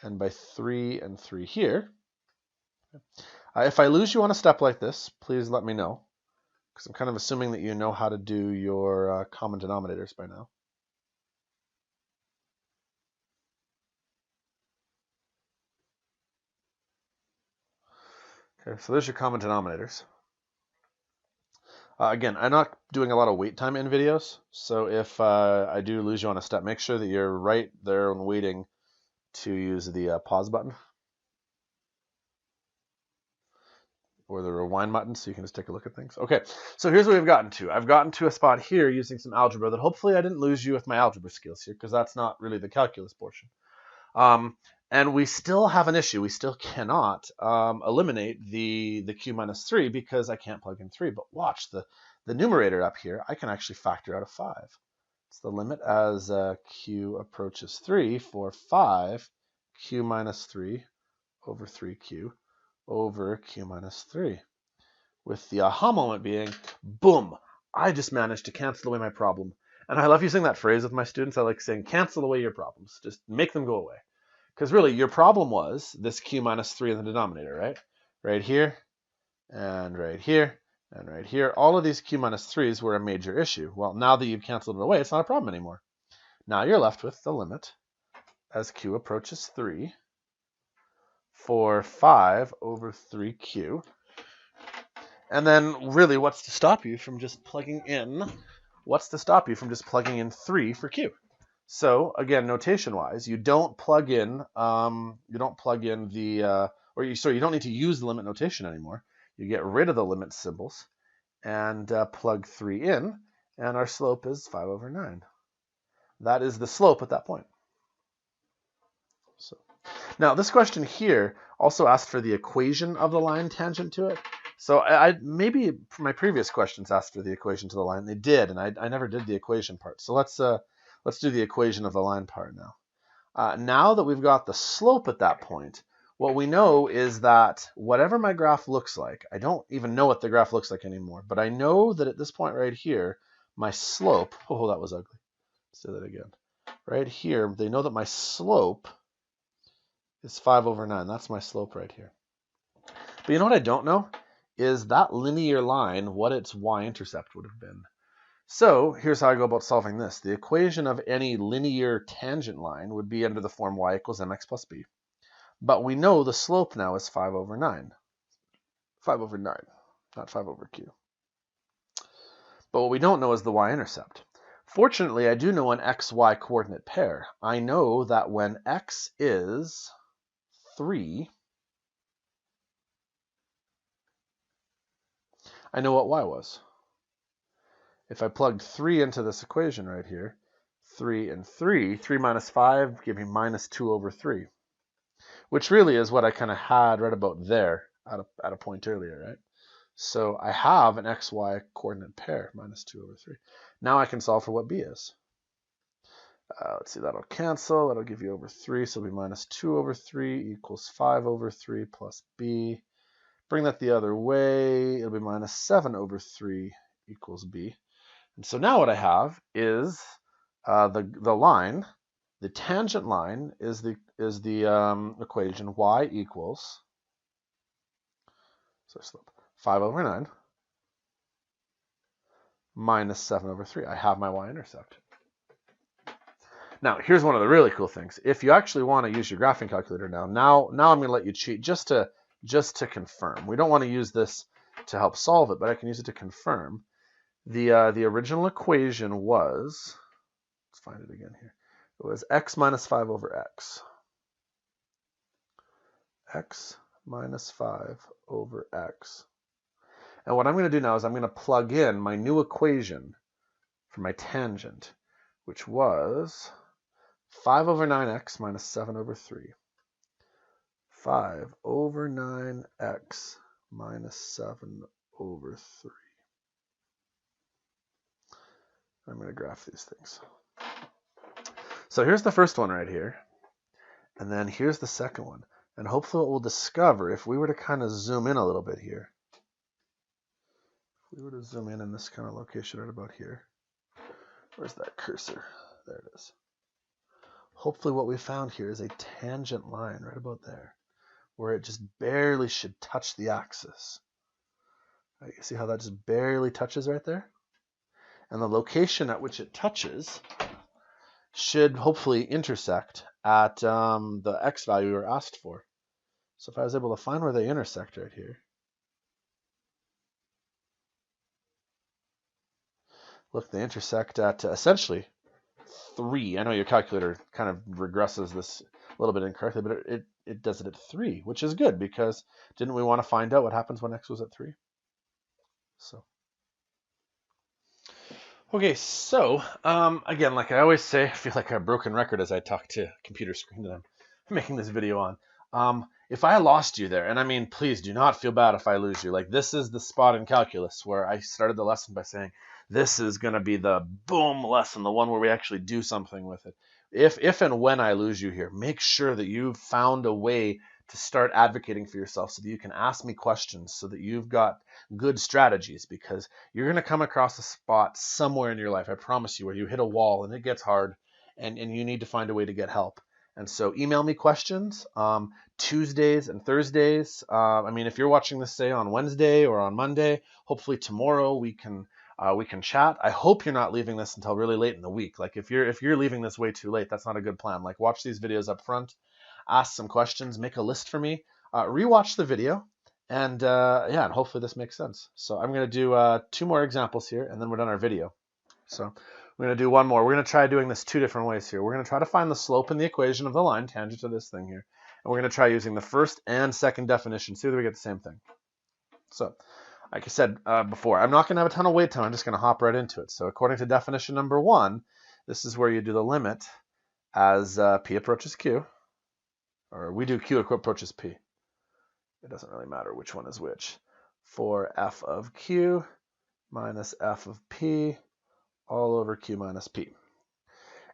[SPEAKER 1] and by 3 and 3 here. If I lose you on a step like this, please let me know, because I'm kind of assuming that you know how to do your common denominators by now. Okay, so there's your common denominators. Again, I'm not doing a lot of wait time in videos, so if I do lose you on a step, make sure that you're right there and waiting to use the pause button or the rewind button so you can just take a look at things. Okay, so here's what we've gotten to. I've gotten to a spot here using some algebra that hopefully I didn't lose you with my algebra skills here, because that's not really the calculus portion. And we still have an issue. We still cannot eliminate the q minus 3 because I can't plug in 3. But watch, the numerator up here, I can actually factor out a 5. It's the limit as q approaches 3 for 5 q minus 3 over 3q over q minus 3. With the aha moment being, boom, I just managed to cancel away my problem. And I love using that phrase with my students. I like saying, cancel away your problems. Just make them go away. Because really, your problem was this q minus 3 in the denominator, right? Right here, and right here, and right here. All of these q minus 3s were a major issue. Well, now that you've canceled it away, it's not a problem anymore. Now you're left with the limit as q approaches 3 for 5 over 3q. And then really, what's to stop you from just plugging in? What's to stop you from just plugging in 3 for q? So again, notation-wise, you don't plug in the you don't need to use the limit notation anymore. You get rid of the limit symbols and plug 3 in, and our slope is 5 over 9. That is the slope at that point. So now this question here also asked for the equation of the line tangent to it. So maybe my previous questions asked for the equation to the line. They did, and I never did the equation part. So let's do the equation of the line part now. Now that we've got the slope at that point, what we know is that whatever my graph looks like, I don't even know what the graph looks like anymore, but I know that at this point right here, my slope, oh, that was ugly. Let's do that again. Right here, they know that my slope is 5 over 9. That's my slope right here. But you know what I don't know? Is that linear line what its y-intercept would have been. So here's how I go about solving this. The equation of any linear tangent line would be under the form y equals mx plus b. But we know the slope now is 5 over 9. 5 over 9, not 5 over q. But what we don't know is the y-intercept. Fortunately, I do know an xy coordinate pair. I know that when x is 3, I know what y was. If I plugged 3 into this equation right here, 3 and 3 minus 5 give me minus 2 over 3, which really is what I kind of had right about there at a point earlier, right? So I have an xy coordinate pair, minus 2 over 3. Now I can solve for what b is. Let's see, that'll cancel. That'll give you over 3, so it'll be minus 2 over 3 equals 5 over 3 plus b. Bring that the other way, it'll be minus 7 over 3 equals b. And so now what I have is the line, the tangent line is the equation y equals, so slope, 5 over 9 minus 7 over 3. I have my y-intercept. Now, here's one of the really cool things. If you actually want to use your graphing calculator now I'm going to let you cheat just to confirm. We don't want to use this to help solve it, but I can use it to confirm. The original equation was, let's find it again here. It was x minus 5 over x. X minus 5 over x. And what I'm going to do now is I'm going to plug in my new equation for my tangent, which was 5 over 9x minus 7 over 3. 5 over 9x minus 7 over 3. I'm going to graph these things. So here's the first one right here. And then here's the second one. And hopefully what we'll discover, if we were to kind of zoom in a little bit here, if we were to zoom in this kind of location right about here, where's that cursor? There it is. Hopefully what we found here is a tangent line right about there, where it just barely should touch the axis. Right, you see how that just barely touches right there? And the location at which it touches should hopefully intersect at the x value we were asked for. So if I was able to find where they intersect right here, look, they intersect at essentially 3. I know your calculator kind of regresses this a little bit incorrectly, but it does it at 3, which is good because didn't we want to find out what happens when x was at 3? So. Okay, so again, like I always say, I feel like a broken record as I talk to a computer screen that I'm making this video on. If I lost you there, and I mean, please do not feel bad if I lose you. Like, this is the spot in calculus where I started the lesson by saying, this is going to be the boom lesson, the one where we actually do something with it. If and when I lose you here, make sure that you've found a way to start advocating for yourself so that you can ask me questions, so that you've got good strategies, because you're going to come across a spot somewhere in your life, I promise you, where you hit a wall and it gets hard and you need to find a way to get help. And so email me questions Tuesdays and Thursdays. I mean, if you're watching this, say, on Wednesday or on Monday, hopefully tomorrow we can chat. I hope you're not leaving this until really late in the week. Like if you're leaving this way too late, that's not a good plan. Like watch these videos up front, ask some questions, make a list for me, rewatch the video, and yeah, and hopefully this makes sense. So I'm going to do 2 more examples here, and then we're done our video. So we're going to do one more. We're going to try doing this 2 different ways here. We're going to try to find the slope in the equation of the line tangent to this thing here. And we're going to try using the first and second definition, see whether we get the same thing. So, like I said before, I'm not going to have a ton of wait time. I'm just going to hop right into it. So according to definition number 1, this is where you do the limit as p approaches q, or we do q approaches p. It doesn't really matter which one is which. For f of q minus f of p all over q minus p.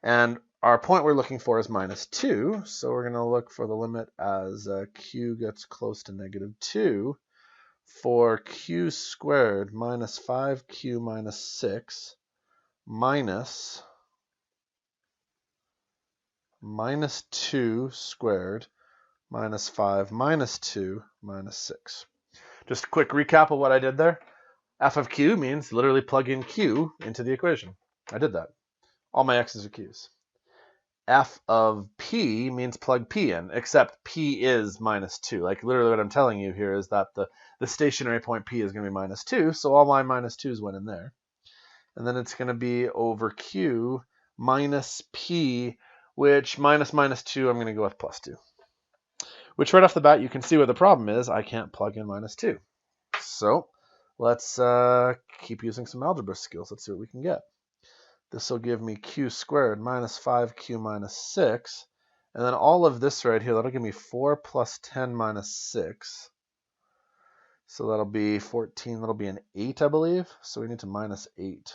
[SPEAKER 1] And our point we're looking for is minus 2, so we're going to look for the limit as q gets close to negative 2 for q squared minus 5q minus 6 minus 2 squared minus 5 minus 2 minus 6. Just a quick recap of what I did there. F of q means literally plug in q into the equation. I did that. All my x's are q's. F of p means plug p in, except p is minus 2. Like literally what I'm telling you here is that the stationary point p is going to be minus 2, so all my minus 2's went in there. And then it's going to be over q minus p, which minus 2, I'm going to go with plus 2. Which right off the bat, you can see where the problem is. I can't plug in minus 2. So let's keep using some algebra skills. Let's see what we can get. This will give me q squared minus 5q minus 6. And then all of this right here, that'll give me 4 plus 10 minus 6. So that'll be 14. That'll be an 8, I believe. So we need to minus 8.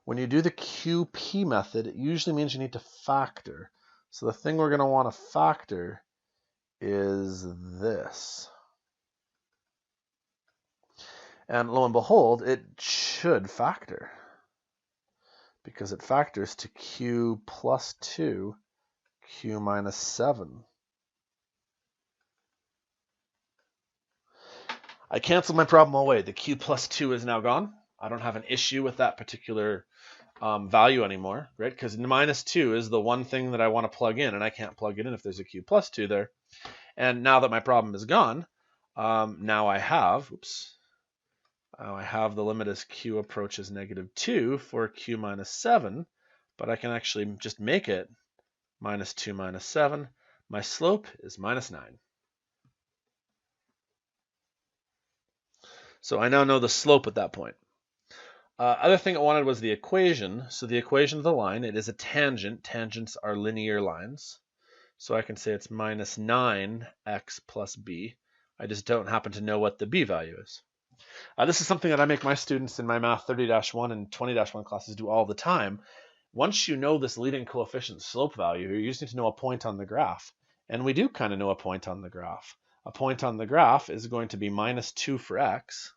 [SPEAKER 1] When you do the QP method, it usually means you need to factor. So the thing we're going to want to factor is this. And lo and behold, it should factor, because it factors to q plus 2, q minus 7. I canceled my problem away. The q plus 2 is now gone. I don't have an issue with that particular value anymore, right? Because minus 2 is the one thing that I want to plug in, and I can't plug it in if there's a q plus 2 there. And now that my problem is gone, now I have, I have the limit as q approaches negative 2 for q minus 7, but I can actually just make it minus 2 minus 7. My slope is minus 9. So I now know the slope at that point. Other thing I wanted was the equation. So the equation of the line, it is a tangent. Tangents are linear lines. So I can say it's minus 9x plus b. I just don't happen to know what the b value is. This is something that I make my students in my Math 30-1 and 20-1 classes do all the time. Once you know this leading coefficient slope value, you just need to know a point on the graph. And we do kind of know a point on the graph. A point on the graph is going to be minus 2 for x.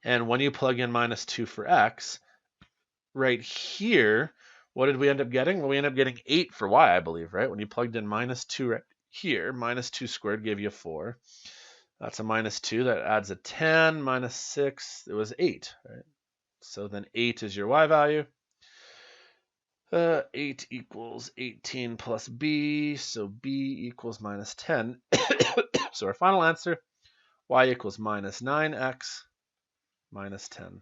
[SPEAKER 1] And when you plug in minus 2 for x, right here, what did we end up getting? Well, we ended up getting 8 for y, I believe, right? When you plugged in minus 2 right here, minus 2 squared gave you 4. That's a minus 2. That adds a 10. Minus 6, it was 8, right? So then 8 is your y value. 8 equals 18 plus b, so b equals minus 10. So our final answer, y equals minus 9x minus 10.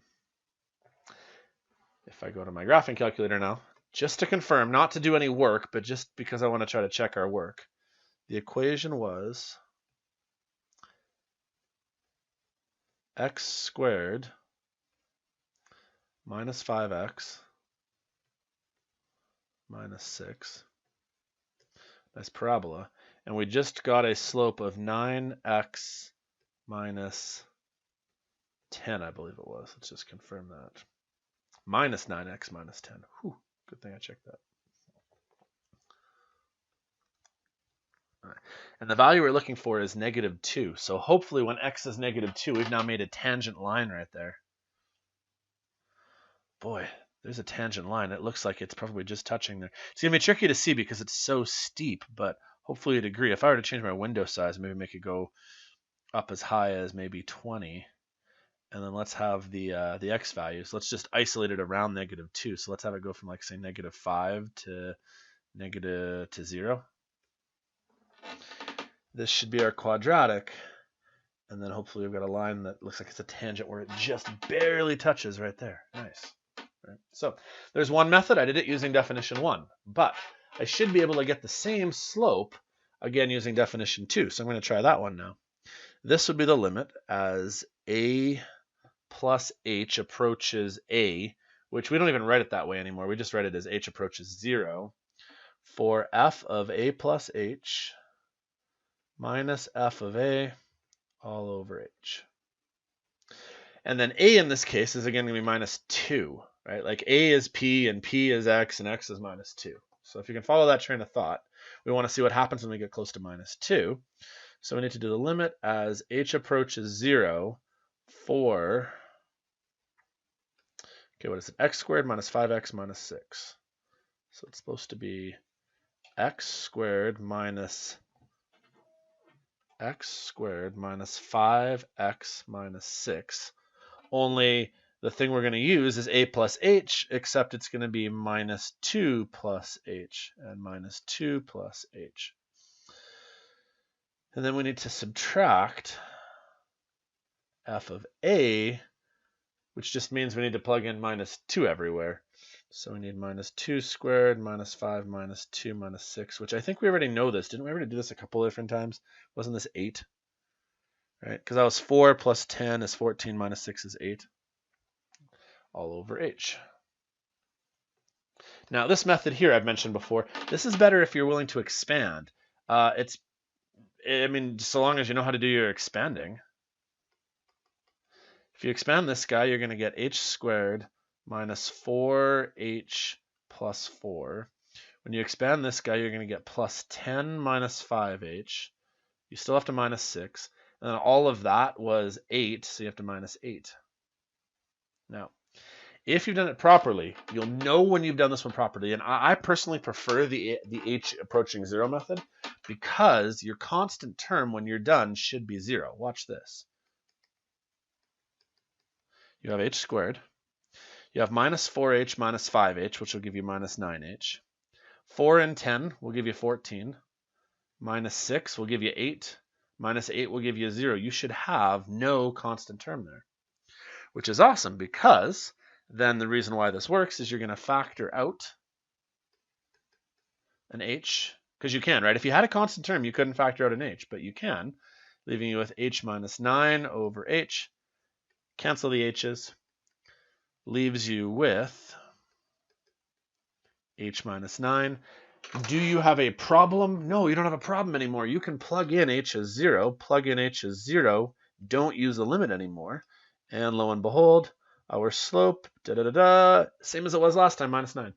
[SPEAKER 1] If I go to my graphing calculator now, just to confirm, not to do any work, but just because I want to try to check our work, the equation was x squared minus 5x minus 6. Nice parabola. And we just got a slope of 9x minus 10, I believe it was. Let's just confirm that. minus 9x minus 10. Whew, good thing I checked that. All right. And the value we're looking for is -2. So hopefully when x is -2, we've now made a tangent line right there. Boy, there's a tangent line. It looks like it's probably just touching there. It's going to be tricky to see because it's so steep, but hopefully you'd agree. If I were to change my window size, maybe make it go up as high as maybe 20. And then let's have the x values. Let's just isolate it around -2. So let's have it go from, like, say, -5 to -0. This should be our quadratic. And then hopefully we've got a line that looks like it's a tangent where it just barely touches right there. Nice. Right. So there's one method. I did it using definition 1. But I should be able to get the same slope, again, using definition 2. So I'm going to try that one now. This would be the limit as a plus h approaches a, which we don't even write it that way anymore. We just write it as h approaches 0 for f of a plus h minus f of a all over h. And then a in this case is again going to be -2, right? Like a is p and p is x and x is -2. So if you can follow that train of thought, we want to see what happens when we get close to -2. So we need to do the limit as h approaches 0 for, okay, what is it? X squared minus 5x minus 6. So it's supposed to be x squared minus 5x minus 6. Only the thing we're going to use is a plus h, except it's going to be -2 plus h and -2 plus h. And then we need to subtract f of a, which just means we need to plug in -2 everywhere. So we need -2 squared minus 5 minus 2 minus 6, which I think we already know this. Didn't we already do this a couple of different times? Wasn't this 8? Right? Because that was 4 plus 10 is 14 minus 6 is 8. All over h. Now this method here I've mentioned before. This is better if you're willing to expand. I mean, so long as you know how to do your expanding. If you expand this guy, you're going to get h squared minus 4h plus 4. When you expand this guy, you're going to get plus 10 minus 5h. You still have to minus 6. And then all of that was 8, so you have to minus 8. Now, if you've done it properly, you'll know when you've done this one properly. And I personally prefer the h approaching 0 method because your constant term when you're done should be 0. Watch this. You have h squared. You have minus 4h minus 5h, which will give you minus 9h. 4 and 10 will give you 14. Minus 6 will give you 8. Minus 8 will give you 0. You should have no constant term there, which is awesome because then the reason why this works is you're going to factor out an h, because you can, right? If you had a constant term, you couldn't factor out an h, but you can, leaving you with h minus 9 over h. Cancel the h's. Leaves you with h minus 9. Do you have a problem? No, you don't have a problem anymore. You can plug in h as 0, plug in h as 0, don't use the limit anymore. And lo and behold, our slope, same as it was last time, minus 9.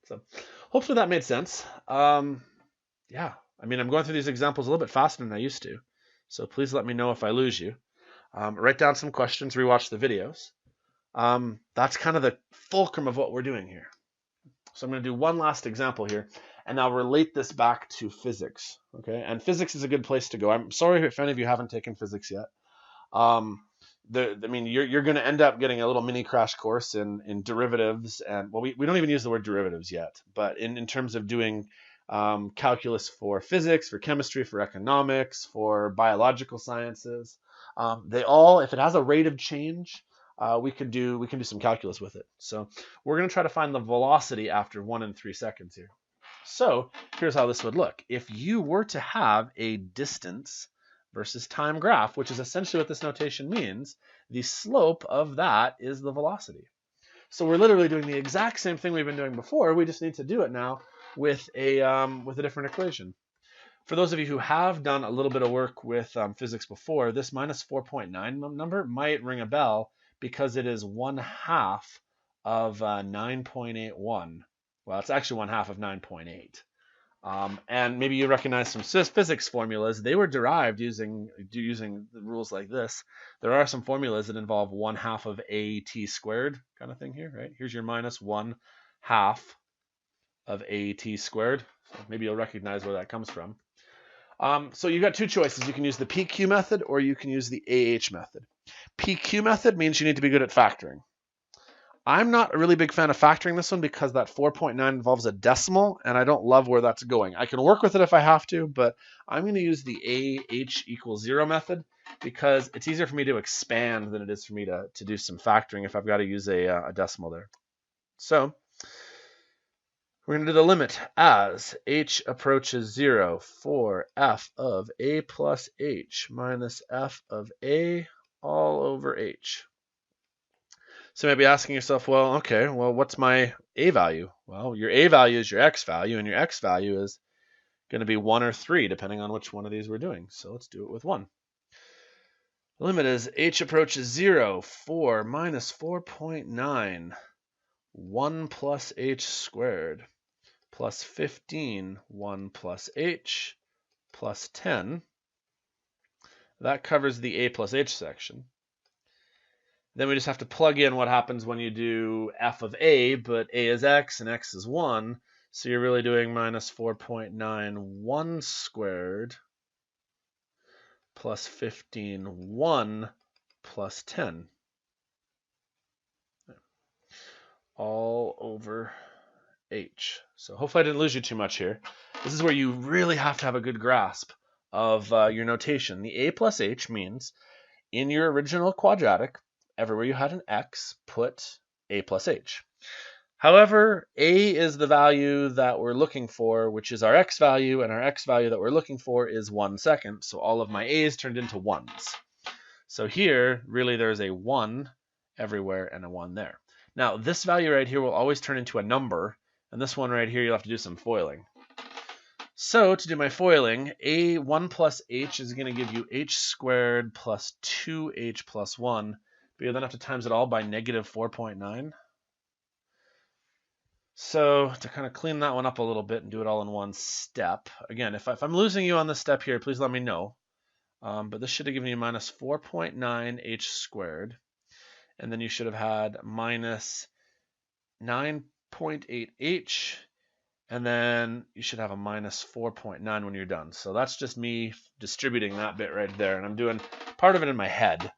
[SPEAKER 1] So hopefully that made sense. Yeah, I mean, I'm going through these examples a little bit faster than I used to. So please let me know if I lose you. Write down some questions, rewatch the videos. That's kind of the fulcrum of what we're doing here. So I'm going to do one last example here, and I'll relate this back to physics. Okay, and physics is a good place to go. I'm sorry if any of you haven't taken physics yet. I mean, you're going to end up getting a little mini crash course in derivatives, and well, we don't even use the word derivatives yet, but in terms of doing calculus for physics, for chemistry, for economics, for biological sciences, they all, if it has a rate of change, we can do some calculus with it. So we're going to try to find the velocity after 1 and 3 seconds here. So here's how this would look. If you were to have a distance versus time graph, which is essentially what this notation means, the slope of that is the velocity. So we're literally doing the exact same thing we've been doing before. We just need to do it now with a different equation. For those of you who have done a little bit of work with physics before, this minus 4.9 number might ring a bell, because it is 1/2 of 9.81. Well, it's actually 1/2 of 9.8. And maybe you recognize some physics formulas. They were derived using rules like this. There are some formulas that involve 1/2 of AT squared kind of thing here, right? Here's your minus 1/2 of AT squared. So maybe you'll recognize where that comes from. So you've got two choices. You can use the PQ method or you can use the AH method. PQ method means you need to be good at factoring. I'm not a really big fan of factoring this one because that 4.9 involves a decimal, and I don't love where that's going. I can work with it if I have to, but I'm going to use the AH equals 0 method because it's easier for me to expand than it is for me to do some factoring if I've got to use a decimal there. So we're going to do the limit as h approaches 0 for f of a plus h minus f of a all over h. So you might be asking yourself, well, okay, well, what's my a value? Well, your a value is your x value, and your x value is going to be 1 or 3, depending on which one of these we're doing. So let's do it with 1. The limit is h approaches 0 for minus 4.9, 1 plus h squared, plus 15, 1 plus h, plus 10. That covers the a plus h section. Then we just have to plug in what happens when you do f of a, but a is x and x is 1. So you're really doing minus 4.9, 1 squared plus 15, 1 plus 10. All over h. So hopefully I didn't lose you too much here. This is where you really have to have a good grasp of your notation. The a plus h means in your original quadratic, everywhere you had an x, put a plus h. However, a is the value that we're looking for, which is our x value, and our x value that we're looking for is 1 second. So all of my a's turned into 1s. So here, really, there's a 1 everywhere and a 1 there. Now, this value right here will always turn into a number, and this one right here, you'll have to do some foiling. So to do my foiling, a 1 plus h is going to give you h squared plus 2h plus 1. But you then have to times it all by negative 4.9. So to kind of clean that one up a little bit and do it all in one step. Again, if I'm losing you on this step here, please let me know. But this should have given you minus 4.9 h squared. And then you should have had minus 9.8 h. And then you should have a minus 4.9 when you're done. So that's just me distributing that bit right there. And I'm doing part of it in my head,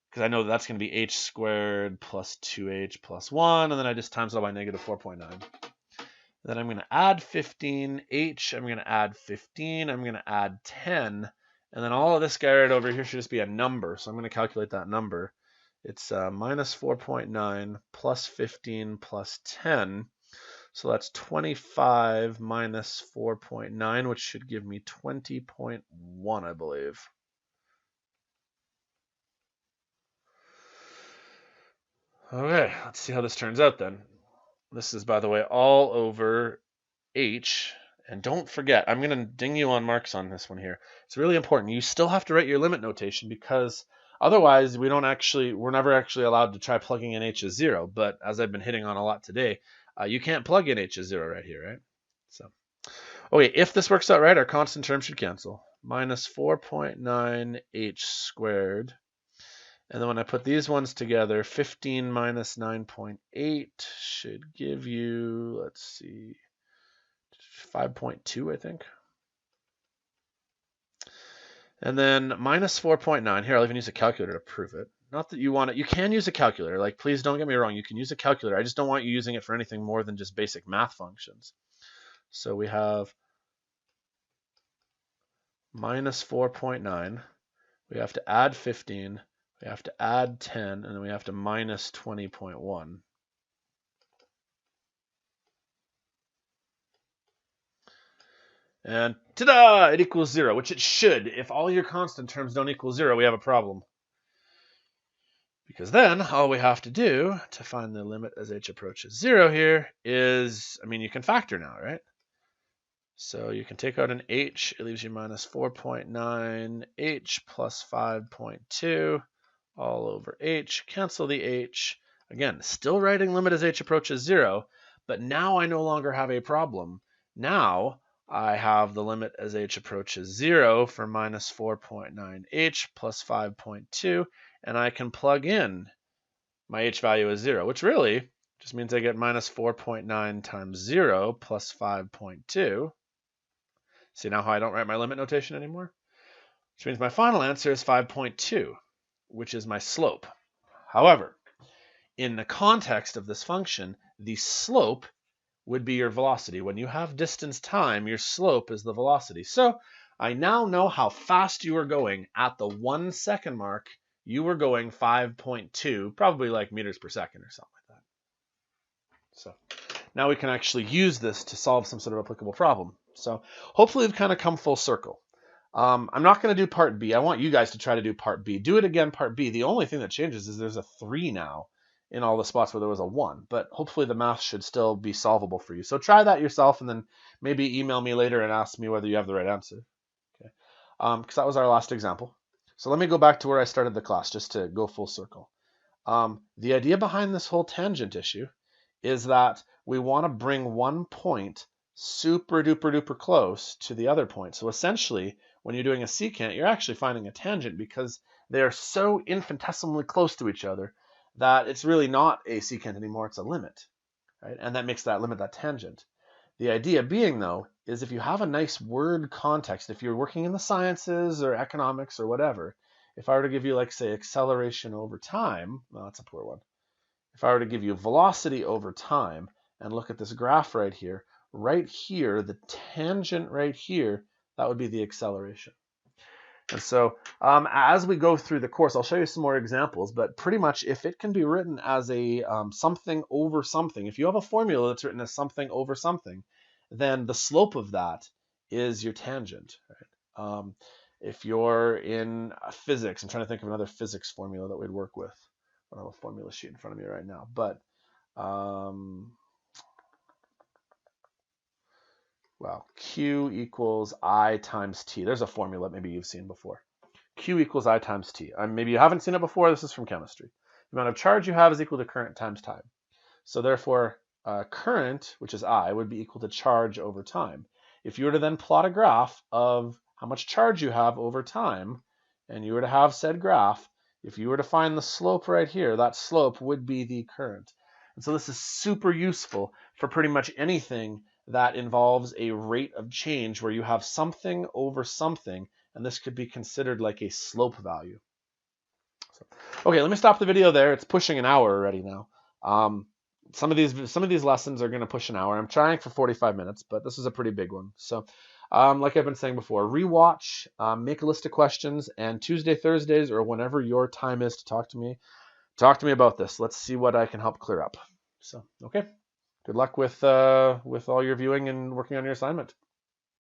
[SPEAKER 1] because I know that's going to be h squared plus 2h plus 1, and then I just times it all by negative 4.9. Then I'm going to add 15h, I'm going to add 15, I'm going to add 10, and then all of this guy right over here should just be a number, so I'm going to calculate that number. It's minus 4.9 plus 15 plus 10, so that's 25 minus 4.9, which should give me 20.1, I believe. Okay, let's see how this turns out then. This is, by the way, all over h. And don't forget, I'm going to ding you on marks on this one here. It's really important. You still have to write your limit notation because otherwise we're never actually allowed to try plugging in h as 0. But as I've been hitting on a lot today, you can't plug in h as 0 right here, right? So, okay, if this works out right, our constant term should cancel. Minus 4.9 h squared. And then when I put these ones together, 15 minus 9.8 should give you, let's see, 5.2, I think. And then minus 4.9. Here, I'll even use a calculator to prove it. Not that you want it. You can use a calculator. Like, please don't get me wrong. You can use a calculator. I just don't want you using it for anything more than just basic math functions. So we have minus 4.9. We have to add 15. We have to add 10, and then we have to minus 20.1. And ta-da! It equals 0, which it should. If all your constant terms don't equal 0, we have a problem. Because then all we have to do to find the limit as h approaches 0 here is, you can factor now, right? So you can take out an h. It leaves you minus 4.9 h plus 5.2. all over h, cancel the h. Again, still writing limit as h approaches 0, but now I no longer have a problem. Now I have the limit as h approaches 0 for minus 4.9h plus 5.2, and I can plug in my h value as 0, which really just means I get minus 4.9 times 0 plus 5.2. See now how I don't write my limit notation anymore? Which means my final answer is 5.2, which is my slope. However, in the context of this function, the slope would be your velocity. When you have distance time, your slope is the velocity. So I now know how fast you were going. At the 1 second mark, you were going 5.2, probably like meters per second or something like that. So now we can actually use this to solve some sort of applicable problem. So hopefully we've kind of come full circle. I'm not going to do part B. I want you guys to try to do part B. Do it again, part B. The only thing that changes is there's a 3 now in all the spots where there was a 1, but hopefully the math should still be solvable for you. So try that yourself and then maybe email me later and ask me whether you have the right answer. Okay, because that was our last example. So let me go back to where I started the class just to go full circle. The idea behind this whole tangent issue is that we want to bring one point super duper duper close to the other point. So essentially, when you're doing a secant, you're actually finding a tangent because they are so infinitesimally close to each other that it's really not a secant anymore, it's a limit, right? And that makes that limit that tangent. The idea being, though, is if you have a nice word context, if you're working in the sciences or economics or whatever, if I were to give you, like, say, acceleration over time, well, that's a poor one. If I were to give you velocity over time and look at this graph right here, the tangent right here, that would be the acceleration. And so as we go through the course, I'll show you some more examples, but pretty much if it can be written as a something over something, if you have a formula that's written as something over something, then the slope of that is your tangent. Right? If you're in physics, I'm trying to think of another physics formula that we'd work with. I don't have a formula sheet in front of me right now, but well, Q equals I times T. There's a formula maybe you've seen before. Q equals I times T. Maybe you haven't seen it before. This is from chemistry. The amount of charge you have is equal to current times time. So therefore, current, which is I, would be equal to charge over time. If you were to then plot a graph of how much charge you have over time, and you were to have said graph, if you were to find the slope right here, that slope would be the current. And so this is super useful for pretty much anything that involves a rate of change where you have something over something, and this could be considered like a slope value. So, okay, let me stop the video there. It's pushing an hour already now. Some of these lessons are going to push an hour. I'm trying for 45 minutes, but this is a pretty big one. So like I've been saying before, rewatch, make a list of questions, and Tuesday, Thursdays, or whenever your time is to talk to me about this. Let's see what I can help clear up. So, okay. Good luck with all your viewing and working on your assignment.